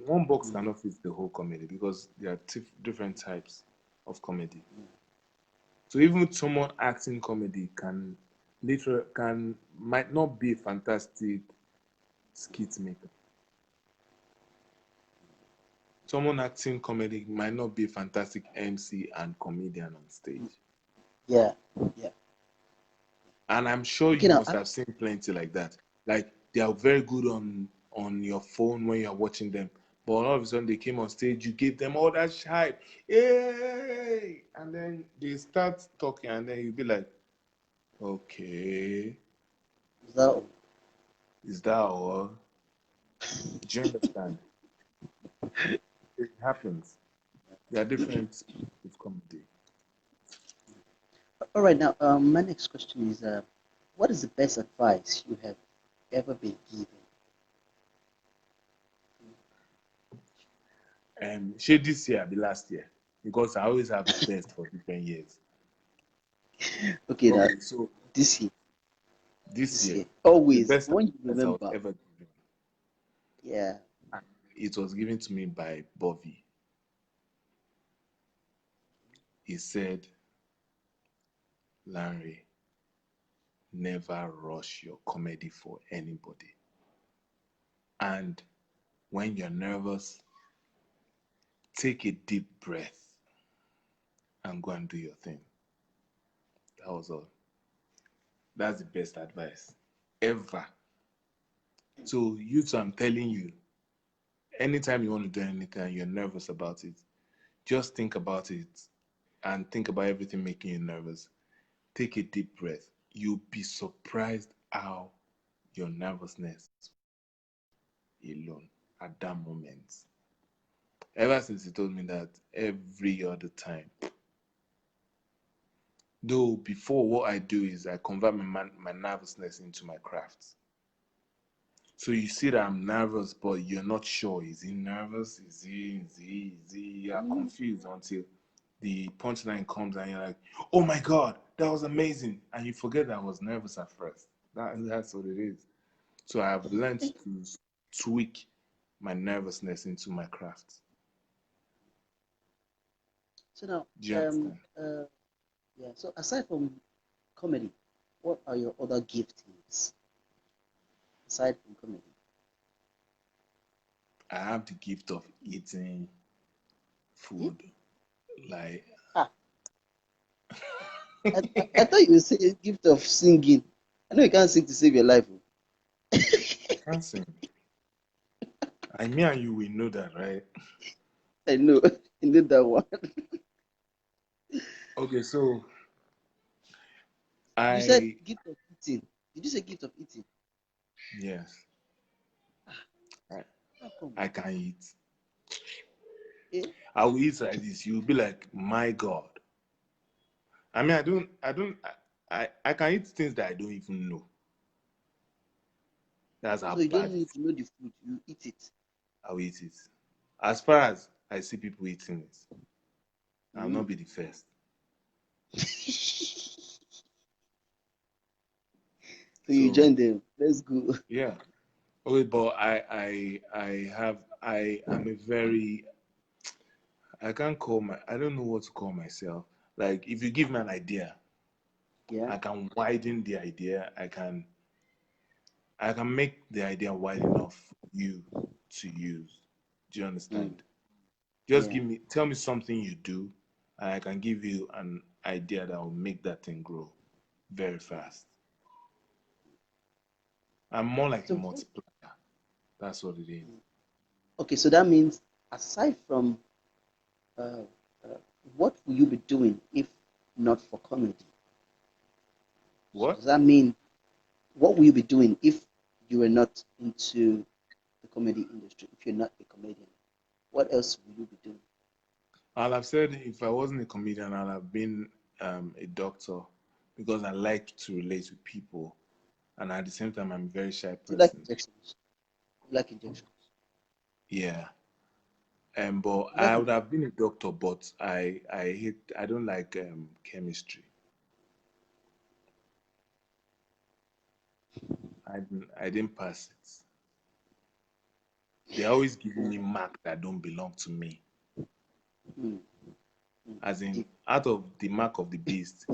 One box Mm. cannot fit the whole comedy because there are different types of comedy. So even someone acting comedy might not be a fantastic skit maker. Someone acting comedy might not be a fantastic MC and comedian on stage. Yeah. Yeah. And I'm sure Okay. you Now, must have seen plenty like that. Like they are very good on your phone when you are watching them. But all of a sudden they came on stage, you gave them all that hype. Yay! And then they start talking and then you'll be like, okay, is that all? is that all? Do you understand? It happens. There are different with comedy. All right. Now, my next question is, what is the best advice you have ever been given? Shade this year, be last year, because I always have best for different years. Okay. Now, Okay, so this year, this this year, year, the always best when you advice I was remember. ever given, Yeah. and it was given to me by Bobby. He said, Larry, never rush your comedy for anybody. And when you're nervous, take a deep breath and go and do your thing. That was all. That's the best advice ever. So, you two, I'm telling you, anytime you want to do anything and you're nervous about it, just think about it and think about everything making you nervous. Take a deep breath. You'll be surprised how your nervousness will leave alone at that moment. Ever since he told me that every other time, though before what I do is I convert my nervousness into my craft. So you see that I'm nervous, but you're not sure. Is he nervous? Is he? You're Mm. confused until the punchline comes and you're like, oh my God, that was amazing. And you forget that I was nervous at first. That's what it is. So I have learned Okay. to tweak my nervousness into my craft. So now, Do you understand? yeah. So aside from comedy, what are your other giftings aside from comedy? I have the gift of eating Hmm? food. Like, Ah, I thought you would say a gift of singing. I know you can't sing to save your life. Oh. I can't sing. Me and you, we know that, right? I know. You need that one. Okay, so You said I gift of eating. Did you say gift of eating? yes, I, How come? I can eat. Eh? I will eat like this. You'll be like, my God. I mean, I can eat things that I don't even know. That's how So you don't bad it need is. to know the food. You eat it. I will eat it. As far as I see people eating it, I'll Mm. not be the first. So you So join them. Let's go. yeah. Okay, but I am a very I can't call my I don't know what to call myself. Like if you give me an idea, Yeah. I can widen the idea. I can make the idea wide enough for you to use. Do you Mm. understand? Just Yeah. tell me something you do, and I can give you an idea that will make that thing grow very fast. I'm more like a So what? multiplier. That's what it is. Okay. So that means aside from uh, uh, what will you be doing if not for comedy? So What? does that mean what will you be doing if you were not into the comedy industry? If you're not a comedian, what else will you be doing? I'll have said if I wasn't a comedian, I'll have been a doctor because I like to relate with people, and at the same time, I'm a very shy Do you like person. injections? You like injections? Yeah. But You like I would have been a doctor, but I don't like chemistry. I didn't pass it. They're always giving me mark that don't belong to me. mm, mm, As in, deep. out of the mark of the beast,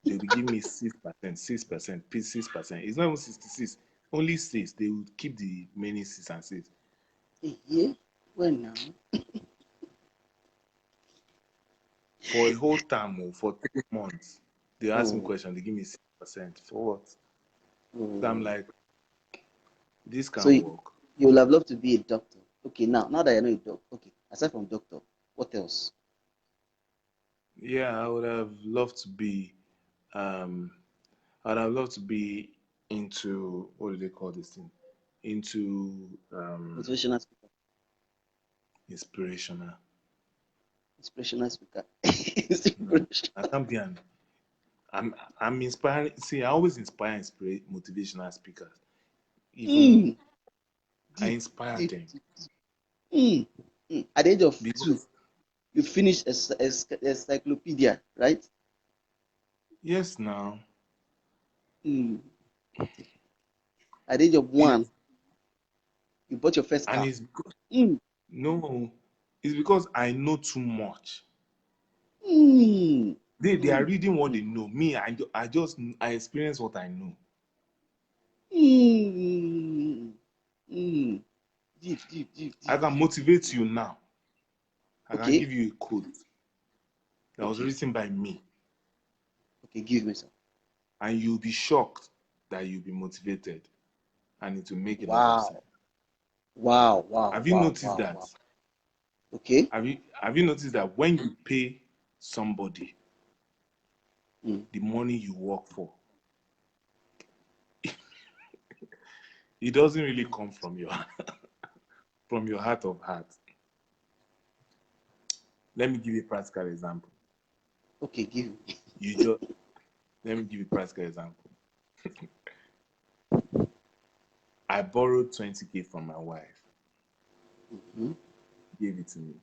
they'll be giving me 6%, 6%, 6%. It's not even 66, only 6. They will keep the many 6 and 6. Yeah. Well, now. For a whole term, or for 3 months, they ask me Oh, question, they give me 6%. For what? So I'm oh. like, this So can work. you will have loved to be a doctor. Okay, now that I know a doctor. Okay, aside from doctor, what else? Yeah, I would have loved to be, um, I'd have loved to be into, what do they call this thing? Into Motivational speaker. inspirational. Inspirational speaker. No, I Inspirational. can't be an. I'm inspiring. See, I always inspire motivational speakers. Even Mm, I deep, inspire deep, them deep. Mm, mm. At the age of two, because you finish encyclopedia, right? yes, now Mm. At the age of it, one, you bought your first and car. it's because Mm, no, it's because I know too much. mm, They are mm, reading what mm, they know. Me, I just I experience what I know. mm, mm. Deep, deep, deep, I deep, can deep, deep, motivate deep. you now. I can Okay, give you a quote that was okay, written by me, okay. Give me some. and you'll be shocked that you'll be motivated, and it will make a lot of sense. Wow, wow, wow, Have you wow, noticed wow, that? wow. Okay. Have you noticed that when you pay somebody Mm. the money you work for, it doesn't really come from your from your heart of heart. Let me give you a practical example. Okay, give me. You just Let me give you a practical example. I borrowed 20K from my wife, Mhm. gave it to me,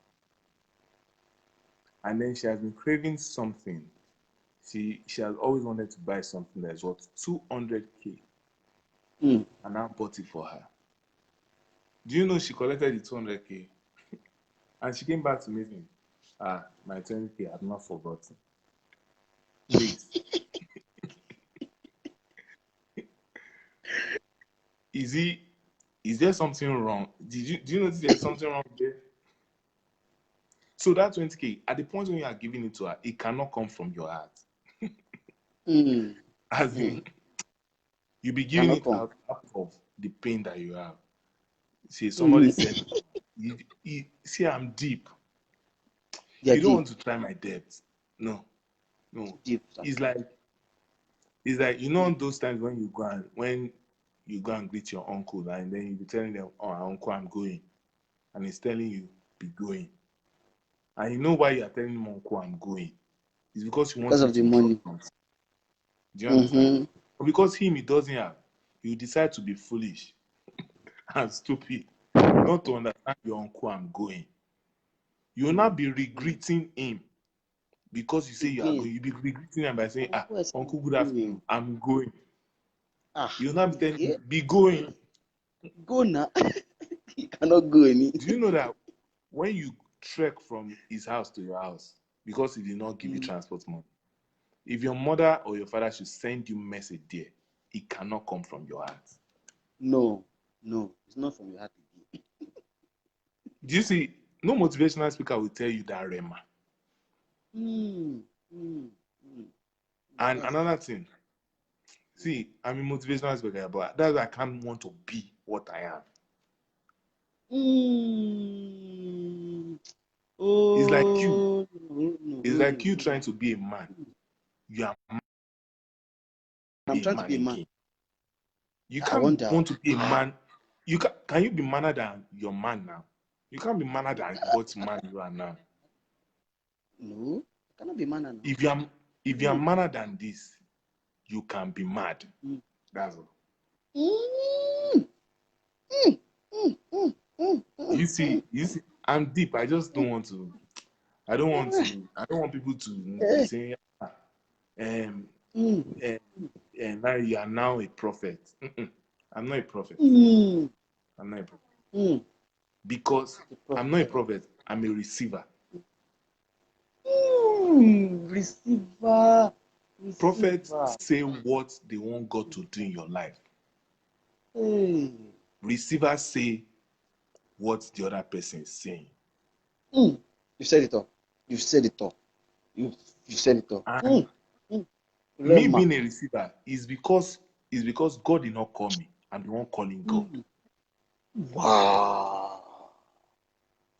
and then she has been craving something. She has always wanted to buy something that is worth 200K, Mm. and I bought it for her. Do you know she collected the 200K and she came back to me saying, my 20K, I've not forgotten. Please, is he is there something wrong? Do you notice there's something wrong there? So that 20K, at the point when you are giving it to her, it cannot come from your heart. Mm. As Mm. in, you be giving Cannot it come. out of the pain that you have. See, somebody Mm. said, see, I'm deep. They are You don't deep. want to try my depth. No, Too no. deep, sir. It's like it's like those times when you go and greet your uncle and then you be telling them, "Oh, uncle, I'm going," and he's telling you, "Be going," and you know why you are telling him, "Uncle, I'm going." It's because you want Because him of the to drop money. something. Do you understand? Mm-hmm. But because he doesn't have, you decide to be foolish and stupid, not to understand your uncle, I'm going. You will not be regretting him because you say you are Again. going. You'll be regretting him by saying, Uncle, I said uncle, good going. afternoon, I'm going. Ah, You will not be telling yeah. him, be going. Go now. You cannot go any. Do you know that when you trek from his house to your house because he did not give you Mm. transport money, if your mother or your father should send you message there, it cannot come from your heart. No, no, it's not from your heart again. Do you see? No motivational speaker will tell you that Rema. Mm, mm, mm. And That's another thing, see, I'm a motivational speaker, but that's why I can't want to be what I am. mm. It's like you. Oh, no, no, It's no, like you no, trying to be a man. no. You are I'm be a trying to man be a man. again. You I can't wonder. want to be a man. Can you be manner than your man now? You can't be manner than what man you are now. No, I cannot be man now. If you are if you are Mm, manner than this, you can be mad. mm, That's all. mm, mm, mm, mm, mm, mm, You see, I'm deep. I just don't want to. I don't want people to be mm, saying, um, mm, now you are now a prophet. Mm-mm. I'm not a prophet. mm, I'm not a prophet mm. because The I'm prophet. not a prophet. I'm a receiver. Receiver, Prophets receiver. say what they want God to do in your life. Hey. Receivers say what the other person is saying. Mm. You said it all. You said it all. You you said it all. And Mm. Mm. me Rema. being a receiver is because God did not call me. I'm the one calling God. Mm. Wow.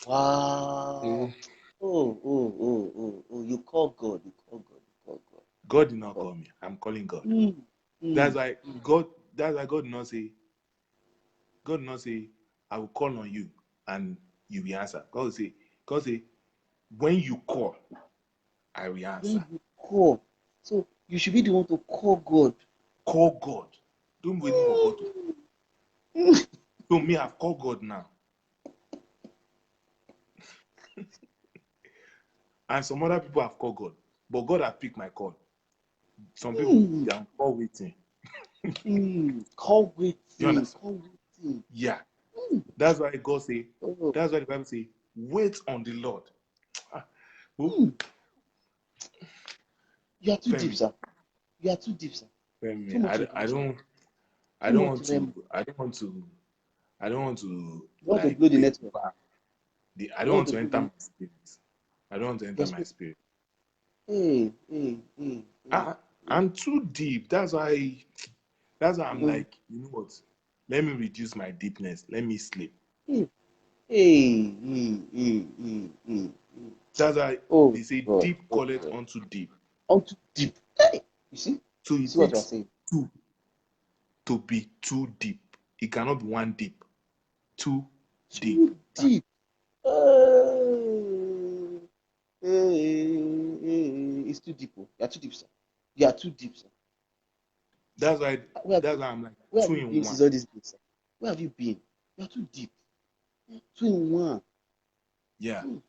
Wow. Mm. Oh. You call God. You call God. You call God. God did not Call call me. I'm calling God. God. Mm. That's Mm. why God. That's why God did not say, I will call on you and you will answer. God say, when you call, I will answer. When you call, so you should be the one to call God. Call God. Don't wait for God to. Mm. Mm. So me, I've called God now. And some other people have called God. But God has picked my call. Some people, Mm. they are on call waiting. Mm. Call You waiting. understand? Call waiting. Yeah. Mm. That's why God say, Oh. that's why the Bible say, wait on the Lord. Who? Mm. You are too deep, Femi. sir. You are too deep, sir. Too Femi. much I revelation. don't I Too don't much want rem. to I don't want to I don't want to You want to like blow the take network. back I You don't want want to to blow enter the my spirit. I don't want to enter your my spirit. spirit. Hey. I'm too deep. That's why I'm Mm. like, you know what? Let me reduce my deepness. Let me sleep. Hey. Hey. That's why Oh they say God. deep Oh calleth God. unto deep. I'm too deep. Hey. You see? So You it see what you are takes saying? two to be too deep. It cannot be one deep. Too deep. Too deep. Oh. It's too deep. Oh. You are too deep, sir. You are too deep, sir. That's why Where have that's you, why I'm like where have two you in been one. since all these days, sir? Where have you been? You are too deep. 2 in 1. Yeah. Mm.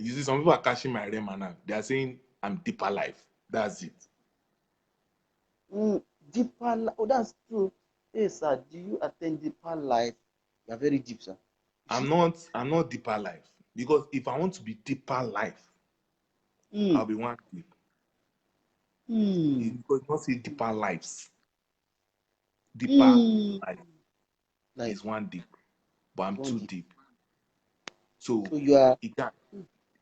You see, some people are catching my rema now. They are saying I'm deeper life. That's it. Mm. Deeper life. Oh, that's true. Hey, sir, do you attend deeper life? You are very deep, sir. You see? I'm not deeper life. Because if I want to be deeper life, I'll Mm. be one deep. Mm. Because not say deeper lives. Deeper Mm. life Life is one deep. But is I'm one too deep. deep. So So you are. it can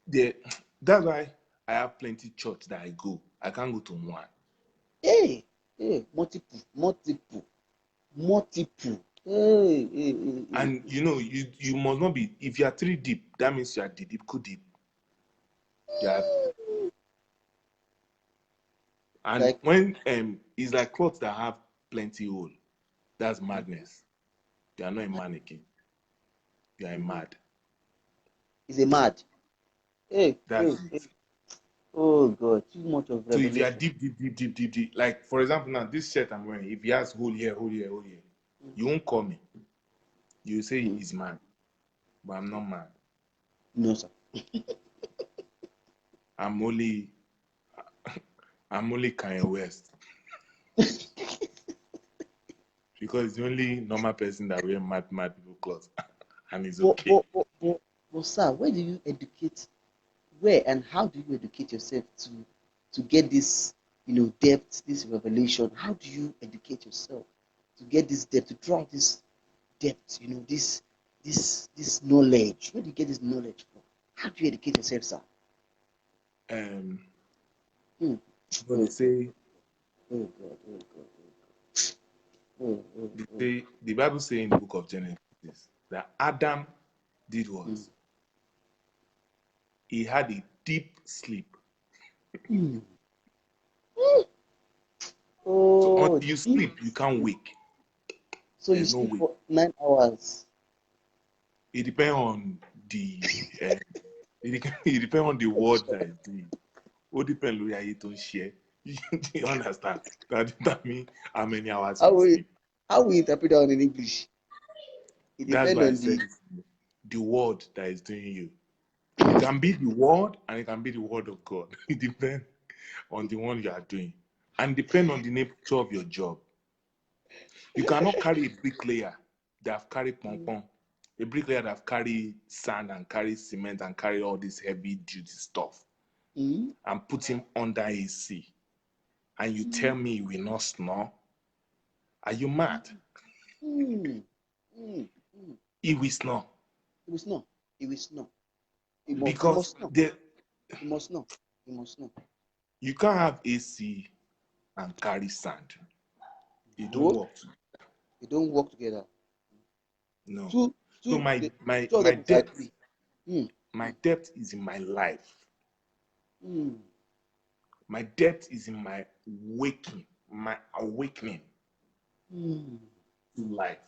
the that's why I have plenty church that I go. I can't go to one. Hey, multiple. Hey. And you must not be if you are three deep, that means you are the deep, cool deep. Yeah. And Like, when it's like clothes that have plenty hole, that's madness. You are not a man again. You are a mad. is a mad. Hey, That's hey, it. hey. Oh God, too much of So if you are revelation. deep, deep, deep, deep, deep, deep, like for example now, this shirt I'm wearing, if he has hole here, hole here, hole here, you won't call me. You say Mm. he's mad, but I'm not mad. No, sir. I'm only I'm only Kanye West because it's the only normal person that wear mad people clothes, and it's But, okay. but, but, but, but, sir, where do you educate? Where and how do you educate yourself to get this, depth, this revelation? How do you educate yourself to get this depth, to draw this depth, this knowledge? Where do you get this knowledge from? How do you educate yourself, sir? Um, Hmm. but Oh God, oh God, oh God, oh God, they oh, say the Bible say in the book of Genesis that Adam did oh. what? He had a deep sleep. Hmm. So Oh, until you deep sleep, you can't sleep. wake. So you There's no sleep way. for 9 hours. It depends on the uh, it depends on the word that is doing. What depends on you don't share. You understand? That means how many hours How you we sleep. how we interpret that in English? It That's depends why I on said the. the word that is doing you. It can be the word and it can be the word of God. It depends on the one you are doing. And depend on the nature of your job. You cannot carry a bricklayer that have carried pong pong, a bricklayer that have carry sand and carry cement and carry all this heavy duty stuff Mm, and put him under AC. And you tell me he will not snore? Are you mad? mm, mm, mm. He will snore. It was not. It was not. It Because must not. the, It must not. It must not. you can't have AC and carry sand. It don't No, work. they don't work together. No. Two, So two, my the, my two of them my must depth, agree. Mm, my depth is in my life. mm, My depth is in my waking, my awakening mm, to life.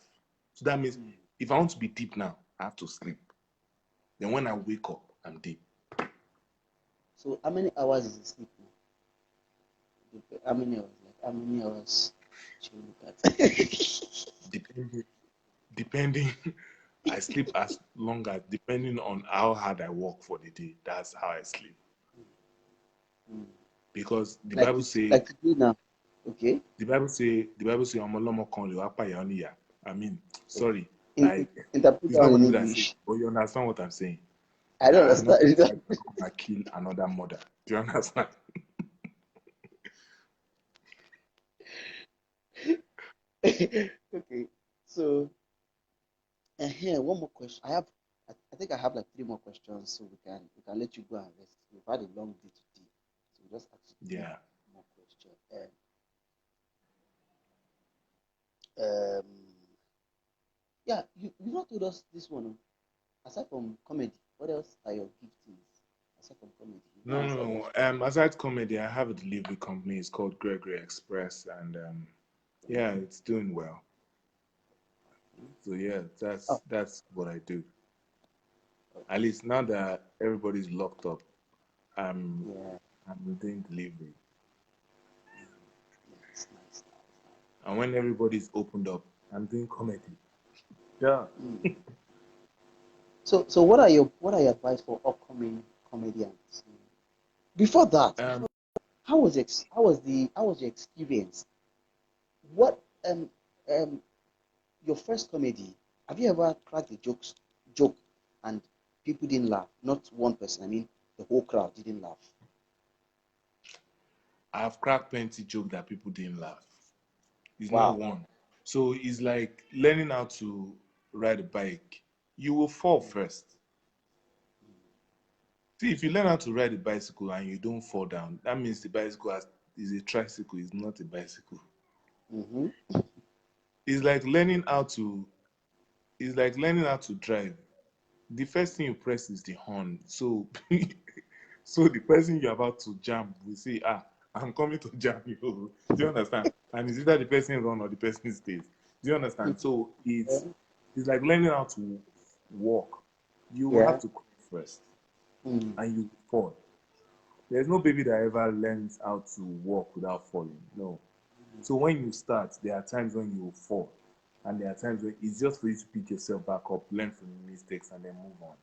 So that means mm. if I want to be deep now, I have to sleep. Then when I wake up, I'm deep. So how many hours is the sleep now? How many hours? Like how many hours should we look at? Depending, depending, I sleep as long as depending on how hard I work for the day. That's how I sleep. Mm. Because Like today now. Okay. the Bible say, "Ọmọ kan lè wá pàyà níyà." I mean, Okay. sorry, In, like interpret it's that not in going to be that say, English. but you understand what I'm saying. I don't That another understand. child can come and kill another mother. Do you understand? Okay. So here, one more question. I think I have like three more questions, so we can let you go and rest. We've had a long day today, so we'll just ask you three Yeah. more questions. Um, yeah, you not told us this one. Aside from comedy, what else are your giftings? Aside from comedy, you No, don't no, answer just. no. Aside comedy, I have a delivery company. It's called Gregory Express, and yeah, it's doing well. So yeah, Oh, that's what I do. At okay. least now that everybody's locked up, I'm Yeah, I'm doing delivery. nice, nice, And when everybody's opened up, I'm doing comedy. Yeah. nice. So what are your advice for upcoming comedians? Before that, Um, how was your experience? What your first comedy? Have you ever cracked a joke and people didn't laugh? Not one person. I mean, the whole crowd didn't laugh. I've cracked plenty joke that people didn't laugh. It's not Wow. one. So it's like learning how to ride a bike. You will fall first. See, if you learn how to ride a bicycle and you don't fall down, that means the bicycle is a tricycle, it's not a bicycle. Mm-hmm. It's like learning how to it's like learning how to drive. The first thing you press is the horn. So So the person you're about to jam will say, ah, I'm coming to jam you. Do you understand? And it's either the person run or the person stays. Do you understand? So it's like learning how to walk. You have Yeah. to crawl first Mm. and you fall. There's no baby that ever learns how to walk without falling. No. So when you start, there are times when you will fall. And there are times when it's just for you to pick yourself back up, learn from your mistakes, and then move on.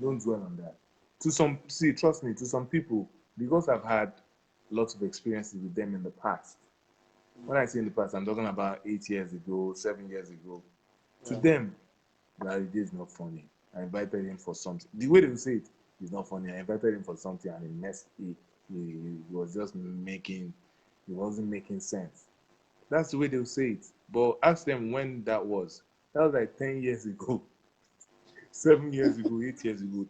Don't dwell on that. To some, see, trust me, to some people, because I've had lots of experiences with them in the past. When I say in the past, I'm talking about 8 years ago, 7 years ago. To Yeah. them, Larry J is not funny. I invited him for something. The way they would say it is not funny. I invited him for something and he messed it. He was just making, he wasn't making sense. That's the way they would say it. But ask them when that was. That was like 10 years ago, 7 years ago, 8 years ago.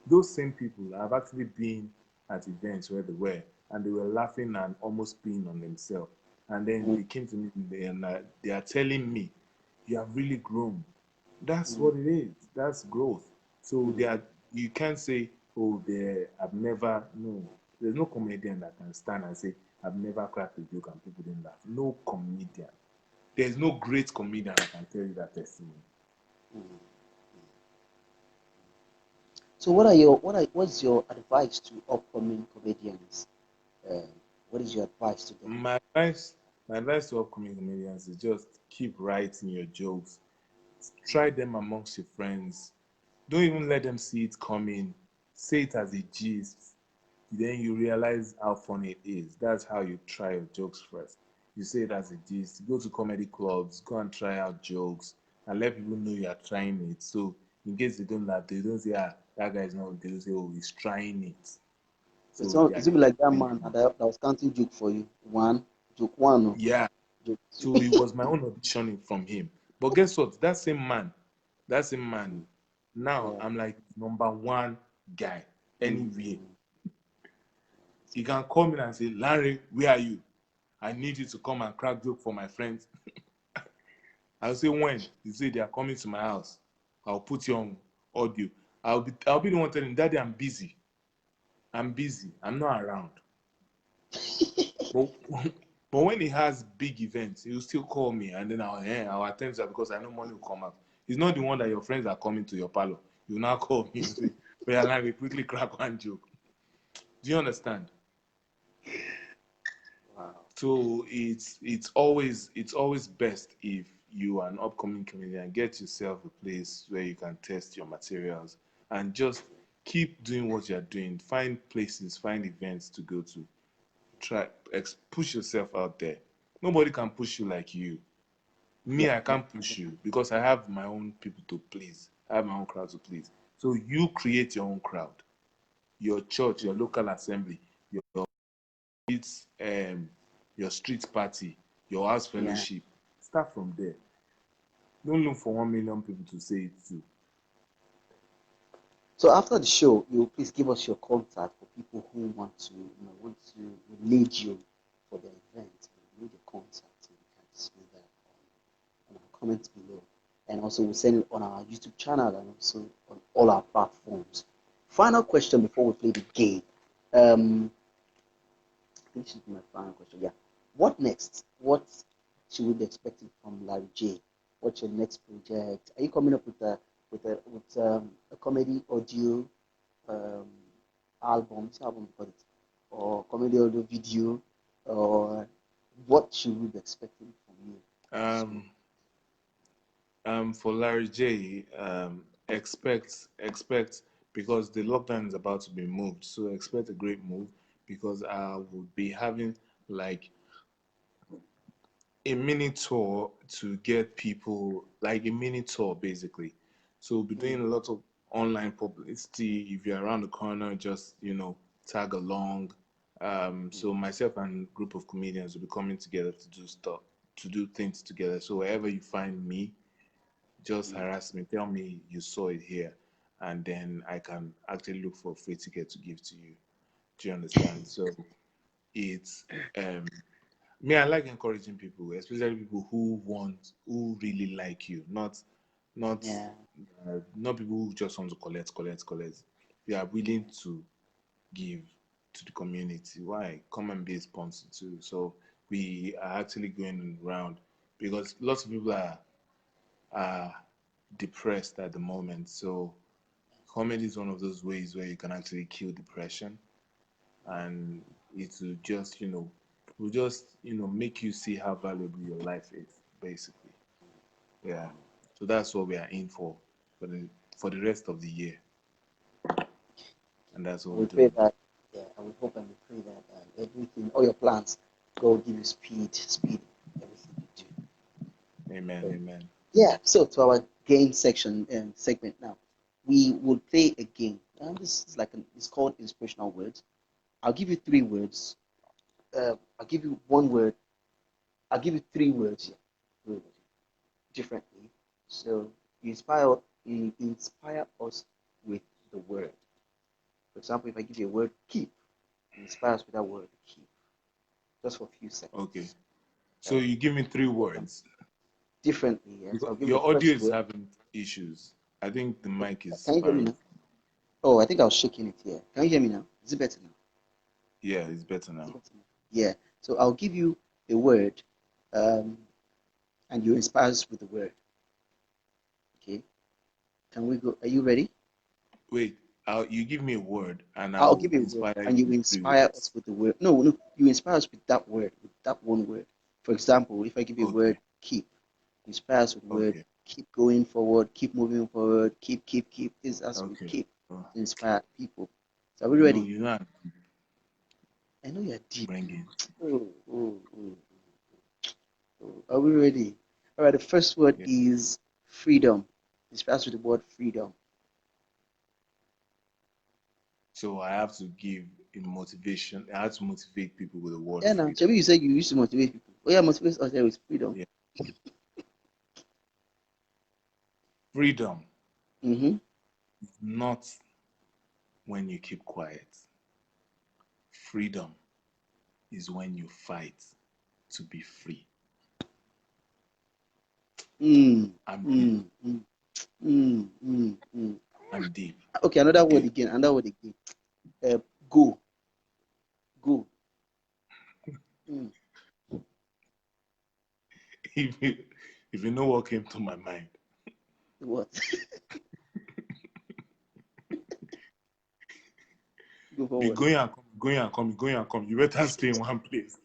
Those same people have actually been at events where they were and they were laughing and almost peeing on themselves. And then Mm. they came to me and they are telling me, you have really grown. That's Mm. what it is. That's growth. So Mm. they are, you can't say, oh, they have never, no. There's no comedian that can stand and say, I've never cracked a joke and people didn't laugh. No comedian. There's no great comedian that can tell you that testimony. Mm. So what's your advice to upcoming comedians? Uh, what is your advice to them? My advice, my advice to upcoming comedians is just keep writing your jokes. Try them amongst your friends. Don't even let them see it coming. Say it as a gist. Then you realize how funny it is. That's how you try your jokes first. You say it as a gist. Go to comedy clubs, go and try out jokes, and let people know you are trying it. So in case they don't laugh, they don't say, ah, that guy is not. They don't say, oh, he's trying it. It's So not, they are it's be like that getting man it. that was counting joke for you. One, joke one, no, Yeah. joke two. So it was my own auditioning from him. But guess what? That same man, Mm. now Yeah. I'm like number one guy Mm. anywhere. Mm. He can call me and say, Larry, where are you? I need you to come and crack joke for my friends. I'll say when? He say they are coming to my house. I'll put you on audio. I'll be the one telling him, Daddy, I'm busy. I'm busy. I'm not around. But but when he has big events, he'll still call me and then I'll attend to that because I know money will come out. He's not the one that your friends are coming to your parlor. You now call me and say, well, Larry, quickly crack one joke. Do you understand? Wow. So it's always best if you are an upcoming comedian, get yourself a place where you can test your materials and just keep doing what you're doing. Find places, find events to go to. Push yourself out there. Nobody can push you like you. Me, Yeah. I Yeah. can't push you because I have my own people to please. I have my own crowd to please. So you create your own crowd, your church, your Mm. local assembly, it's your street party, your house Yeah. fellowship. Start from there. Don't look for 1 million people to say it to. So after the show, you please give us your contact for people who want to need you for the event. We need your contact. You can display that on our comments below. And also we'll send it on our YouTube channel and also on all our platforms. Final question before we play the game. Um, I think this should be my final question. Yeah. What next? What should we be expecting from Larry J? What's your next project? Are you coming up with a comedy audio um, album call it, or comedy audio video, or what should we be expecting from you very soon? Um, for Larry J, expect because the lockdown is about to be moved, so expect a great move because I would be having like a mini tour to get people like a mini tour basically. So we'll be doing Mm, a lot of online publicity. If you're around the corner, just tag along. So mm, myself and a group of comedians will be coming together to do stuff, to do things together. So wherever you find me, just mm. harass me, tell me you saw it here, and then I can actually look for a free ticket to give to you. Do you understand? So it's um me, I like encouraging people, especially people who really like you, not, Yeah. not people who just want to collect. You are willing to. give to the community. Why? Come and be a sponsor too. So we are actually going around because lots of people are depressed at the moment. So comedy is one of those ways where you can actually kill depression, and it will just make you see how valuable your life is, basically. Yeah. So that's what we are in for the for the rest of the year, and that's what we're We pray doing. that, yeah, and we hope and we pray that everything, all your plans, God will give you speed, everything you Amen. do. Amen. Yeah, so to our game section segment now, we will play a game. This is it's called inspirational words. I'll give you three words. I'll give you one word. I'll give you three words here, differently. So you inspire us with the word. For example, if I give you a word keep, you inspire us with that word keep, just for a few Okay. seconds. So Uh, you give me three words differently, yes. because I'll give you your the audio first is word. having issues. I think the mic is Can you hear me far. now? Oh, I think I was shaking it here. Can you hear me now? Is it better now? Yeah, it's better Is it now. better now? Yeah. So I'll give you a word, um, and you inspire us with the word. Okay. Can we go? Are you ready? Wait, you give me a word and I'll I'll give you a word, inspire you and you with three inspire words. us with the word. No, no, you inspire us with that word, with that one word. For example, if I give you a word, Okay. keep, inspire us with the word, Okay. keep going forward, keep moving forward, keep. This has to be Okay. keep Oh, to inspire people. So are we ready? you know, I know you're deep. bring it. Oh, oh, oh, oh. Are we ready? All right. The first word Yeah. is freedom. Inspire us with the word freedom. So I have to give a motivation. I have to motivate people with the word Yeah, now, freedom. Chabi, you said you used to motivate people. Oh, yeah, motivate us there with freedom. Yeah. Freedom Mm-hmm. is not when you keep quiet. Freedom is when you fight to be free. Mm, I'm deep. mm, mm, mm. I'm deep. Okay, another word Okay. again. Another word again. Uh, go, go. Mm, If you if you know what came to my mind, what? Go be forward. going and come, going and come, going and come. You better stay in one place.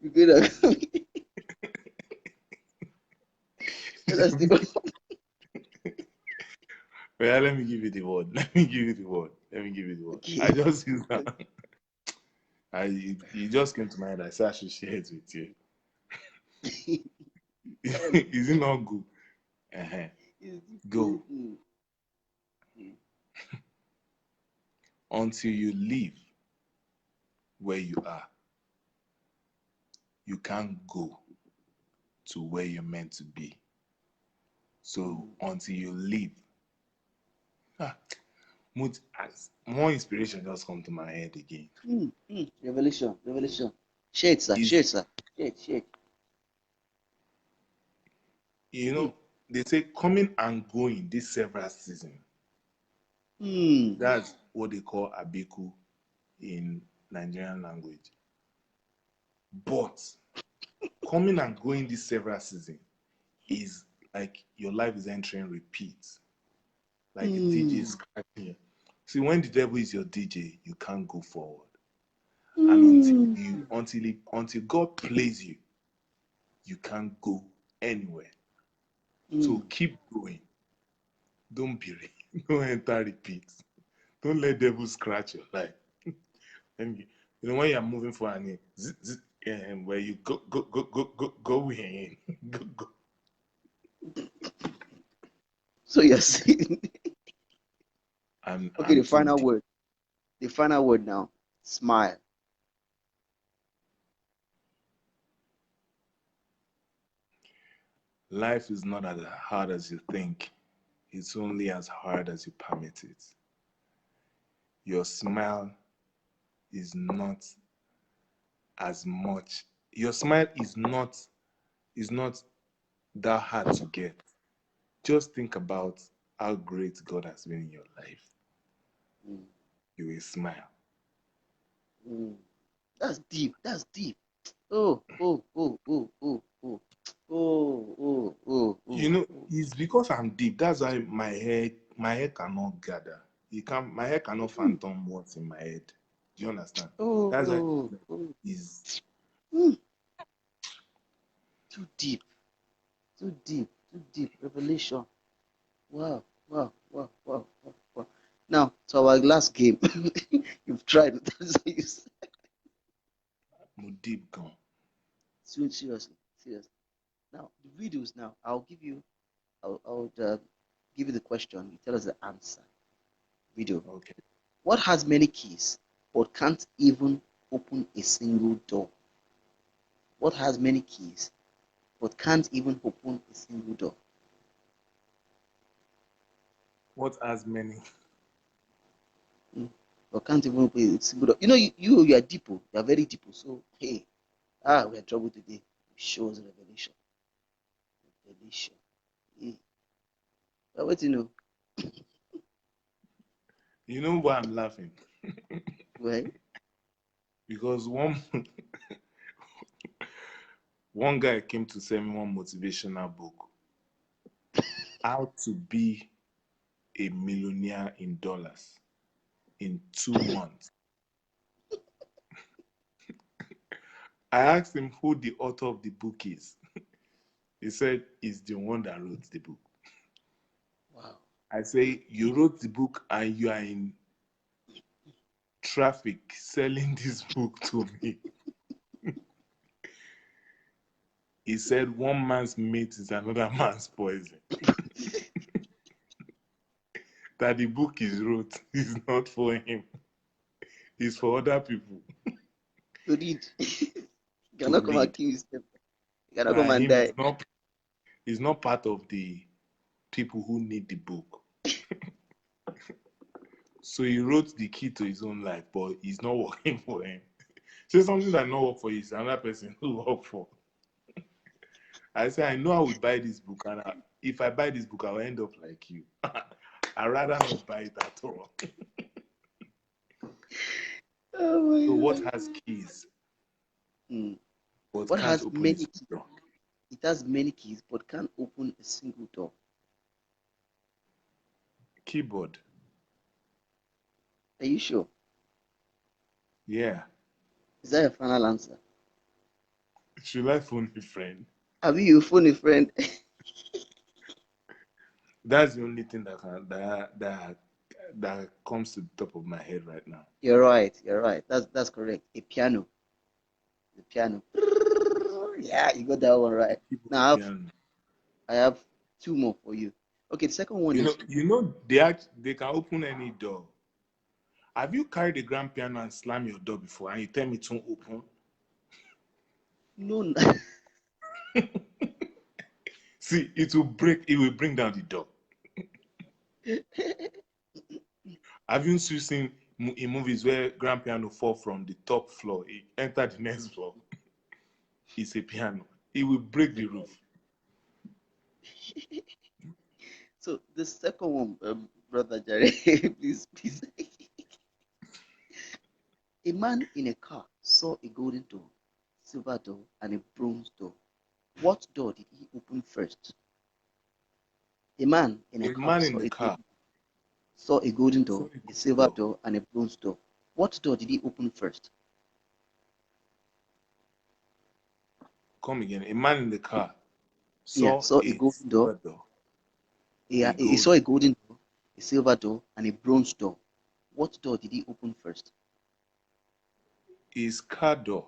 Be good at Let's do. Well, let me give you the word. Let me give you the word. Let me give you the word. I Okay. just used that. You just came to mind. I said I should share it with you. Is it not good? Uh-huh. Go Mm, mm. until you leave where you are. You can't go to where you're meant to be. So until you leave, ah, more inspiration just come to my head again. Revelation, revelation. Share it, sir. Share Is it, sir. Share it, share it. you Mm, know they say coming and going this several season. mm, That's what they call abiku in Nigerian language. But coming and going this several season is like your life is entering repeat. Like a DJ is mm, scratching you. See, when the devil is your DJ, you can't go forward. And mm, until God plays you, you can't go anywhere. So mm. keep going. Don't be don't enter repeat. Don't let devil scratch your life. When you're moving for an where you go in. Go. So you're saying, okay, I'm the too final deep. word. The final word now. Smile. Life is not as hard as you think. It's only as hard as you permit it. Your smile is not as much Your smile is not that hard to get. Just think about how great God has been in your life. Mm, You will smile. mm. That's deep. That's deep. Oh, oh, oh, oh, oh, oh, oh, oh, oh, You oh, know, oh, it's because I'm deep. That's why my hair cannot gather. My hair cannot mm, phantom what's in my head. Do you understand? That's why oh, oh. is Mm. Too deep. Too deep. Too deep. Revelation. Wow, wow, wow, wow, wow, wow. Now, to our last game. You've tried it. That's what you said. deep gone. Seriously, seriously. Now, the videos now, I'll give you the question. You tell us the answer. Video. Okay. What has many keys but can't even open a single door? What has many keys but can't even open a single door? What has many? Mm. But can't even open a single door. You know, you are deep. You are very deep. So, hey, we're in trouble today. Shows revelation. Revelation. Hey. But what you know? You know why I'm laughing? Well, Because one guy came to send me one motivational book, How to Be a Millionaire in Dollars in 2 months. I asked him who the author of the book is. He said he's the one that wrote the book. wow. I say, you wrote the book and you are in traffic selling this book to me. He said, one man's meat is another man's poison. That the book is wrote is not for him, it's for other people To read. You to cannot come and read. kill yourself. You cannot come That and him die. is not part of the people who need the book. So he wrote the key to his own life, but it's not working for him. Say something that not work for you is another person who work for. I say I know I will buy this book, and if I buy this book, I will end up like you. I rather not buy it at all. Oh my So what God. has keys Mm. but What can't has open many its keys? door? It has many keys but can't open a single door. Keyboard. Are you sure? Yeah. Is that your final answer? Should I phone a friend? Have you phone a friend? That's the only thing that comes to the top of my head right now. You're right. You're right. That's correct. A piano. The piano. Yeah, you got that one right. Keyboard Now piano. I have two more for you. Okay, the second one is They can open any door. Have you carried a grand piano and slam your door before, and you tell me to open? no. See, it will break. It will bring down the door. Haven't you seen in movies where grand piano fall from the top floor, it enter the next floor? It's a piano. It will break the roof. So the second one, brother Jerry, please, please. A man in a car saw a golden door, silver door, and a bronze door. What door did he open first? A man in a A car man in the car saw a golden saw door, a a good silver door. door, and a bronze door. What door did he open first? Come again. A man in the car Yeah, saw saw a a golden door. silver door, Yeah, a he saw gold a golden door, a silver door, and a bronze door. What door did he open first? is car door.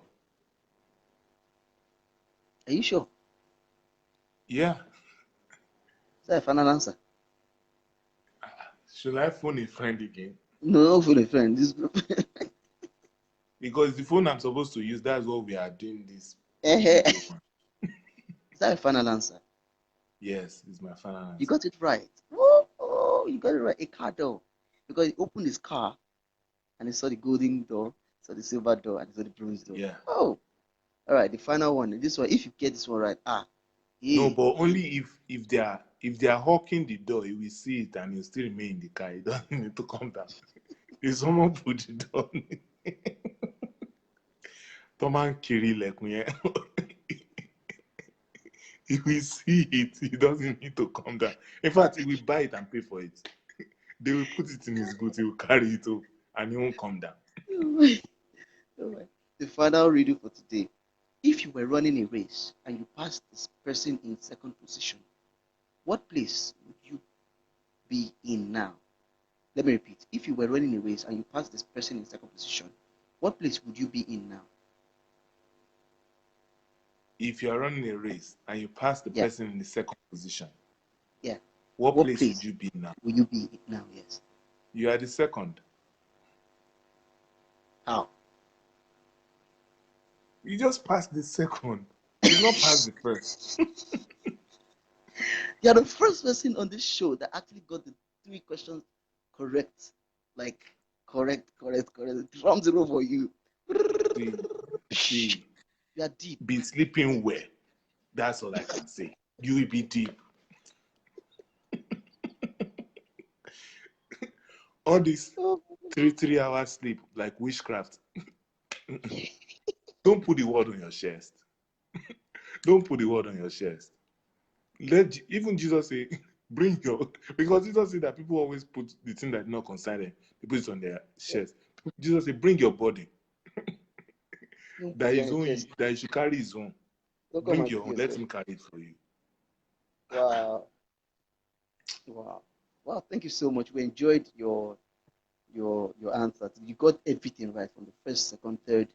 Are you sure? Yeah. Is that a final answer? Should I phone a friend again? No, not for the friend. This Because the phone I'm supposed to use, that's what we are doing this video is on. that a final answer? Yes, it's my final You answer. got it right. Oh, you got it right. A car door. Because he opened his car and he saw the golden door, saw the silver door, and he saw the bronze door. Yeah. Oh, All right, the final one. This one, if you get this one right, No, yeah. but only if they are hawking the door, you will see it and you still remain in the car. You don't need to come down. If someone put the door, Toman Kiri Lekunye, he will see it. He doesn't need to come down. In fact, he will buy it and pay for it. They will put it in his boot. He will carry it up, and he won't come down. All right. The final reading for today. If you were running a race and you passed this person in second position, what place would you be in now? Let me repeat. If you were running a race and you passed this person in second position, what place would you be in now? If you are running a race and you pass the Yeah, person in the second position, yeah. what What place would place you be now? will you be in now? Yes. You are the second. How? You just passed the second. You've not passed the first. You're the first person on this show that actually got the 3 questions correct. Like, correct. From zero for you. See, You are deep. be sleeping well. That's all I can say. You will be deep. All this Oh, 3 hours sleep like witchcraft. Don't put the word on your chest. Don't put the word on your chest. Even Jesus say, bring your, because Jesus said that people always put the thing that not concern them, they put it on their chest. Jesus said, bring your body. don't That put it on his your own, chest. that you should carry his own. Don't come Bring and your kill own. Let yourself. him carry it for you. Wow. Wow. Thank you so much. We enjoyed your answers. You got everything right from the first, second, third.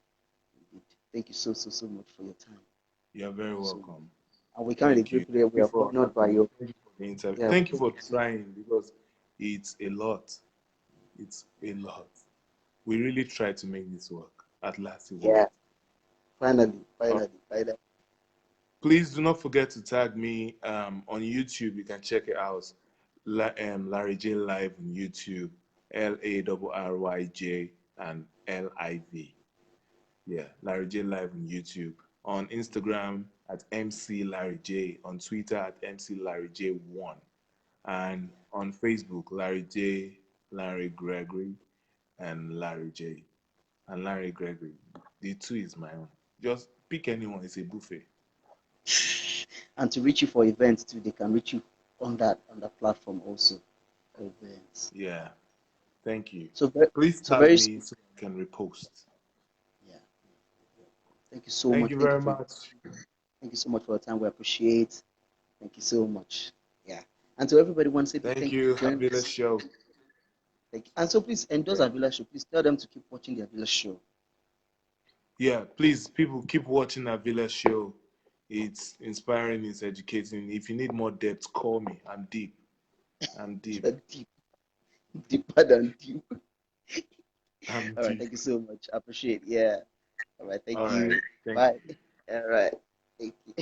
Thank you so much for your time. You're very So, welcome. and we can't Thank agree you. today. We Thank are you for honored by your, the interview. yeah. Thank you for So, trying because it's a lot. It's a lot. We really tried to make this work. At last, it yeah. worked. Finally. Please do not forget to tag me on YouTube. You can check it out. Larry J Live on YouTube. LARRYJ and LIV. Yeah, Larry J Live on YouTube. On Instagram at MC Larry J. On Twitter at MC Larry J1. And on Facebook, Larry J, Larry Gregory, and Larry J. And Larry Gregory. The two is my own. Just pick anyone. It's a buffet. And to reach you for events too, they can reach you on that platform also for events. Yeah. Thank you. So very, Please so tag very me so I can repost. yeah. Thank you so Thank much. you very much. Thank you so much for your time. We appreciate. Thank you so much. Yeah. And to everybody, once again, Thank thank you for you. joining Havilah us. Show. Thank you. And so please endorse Yeah. Havilah Show. Please tell them to keep watching the Havilah Show. Yeah, please, people, keep watching Havilah Show. It's inspiring, it's educating. If you need more depth, call me. I'm deep. I'm deep. You're deep, deeper than deep. I'm All right. deep. Thank you so much. I appreciate. Yeah. All right. Thank All you. right. Thank Bye. you. All right. Thank you.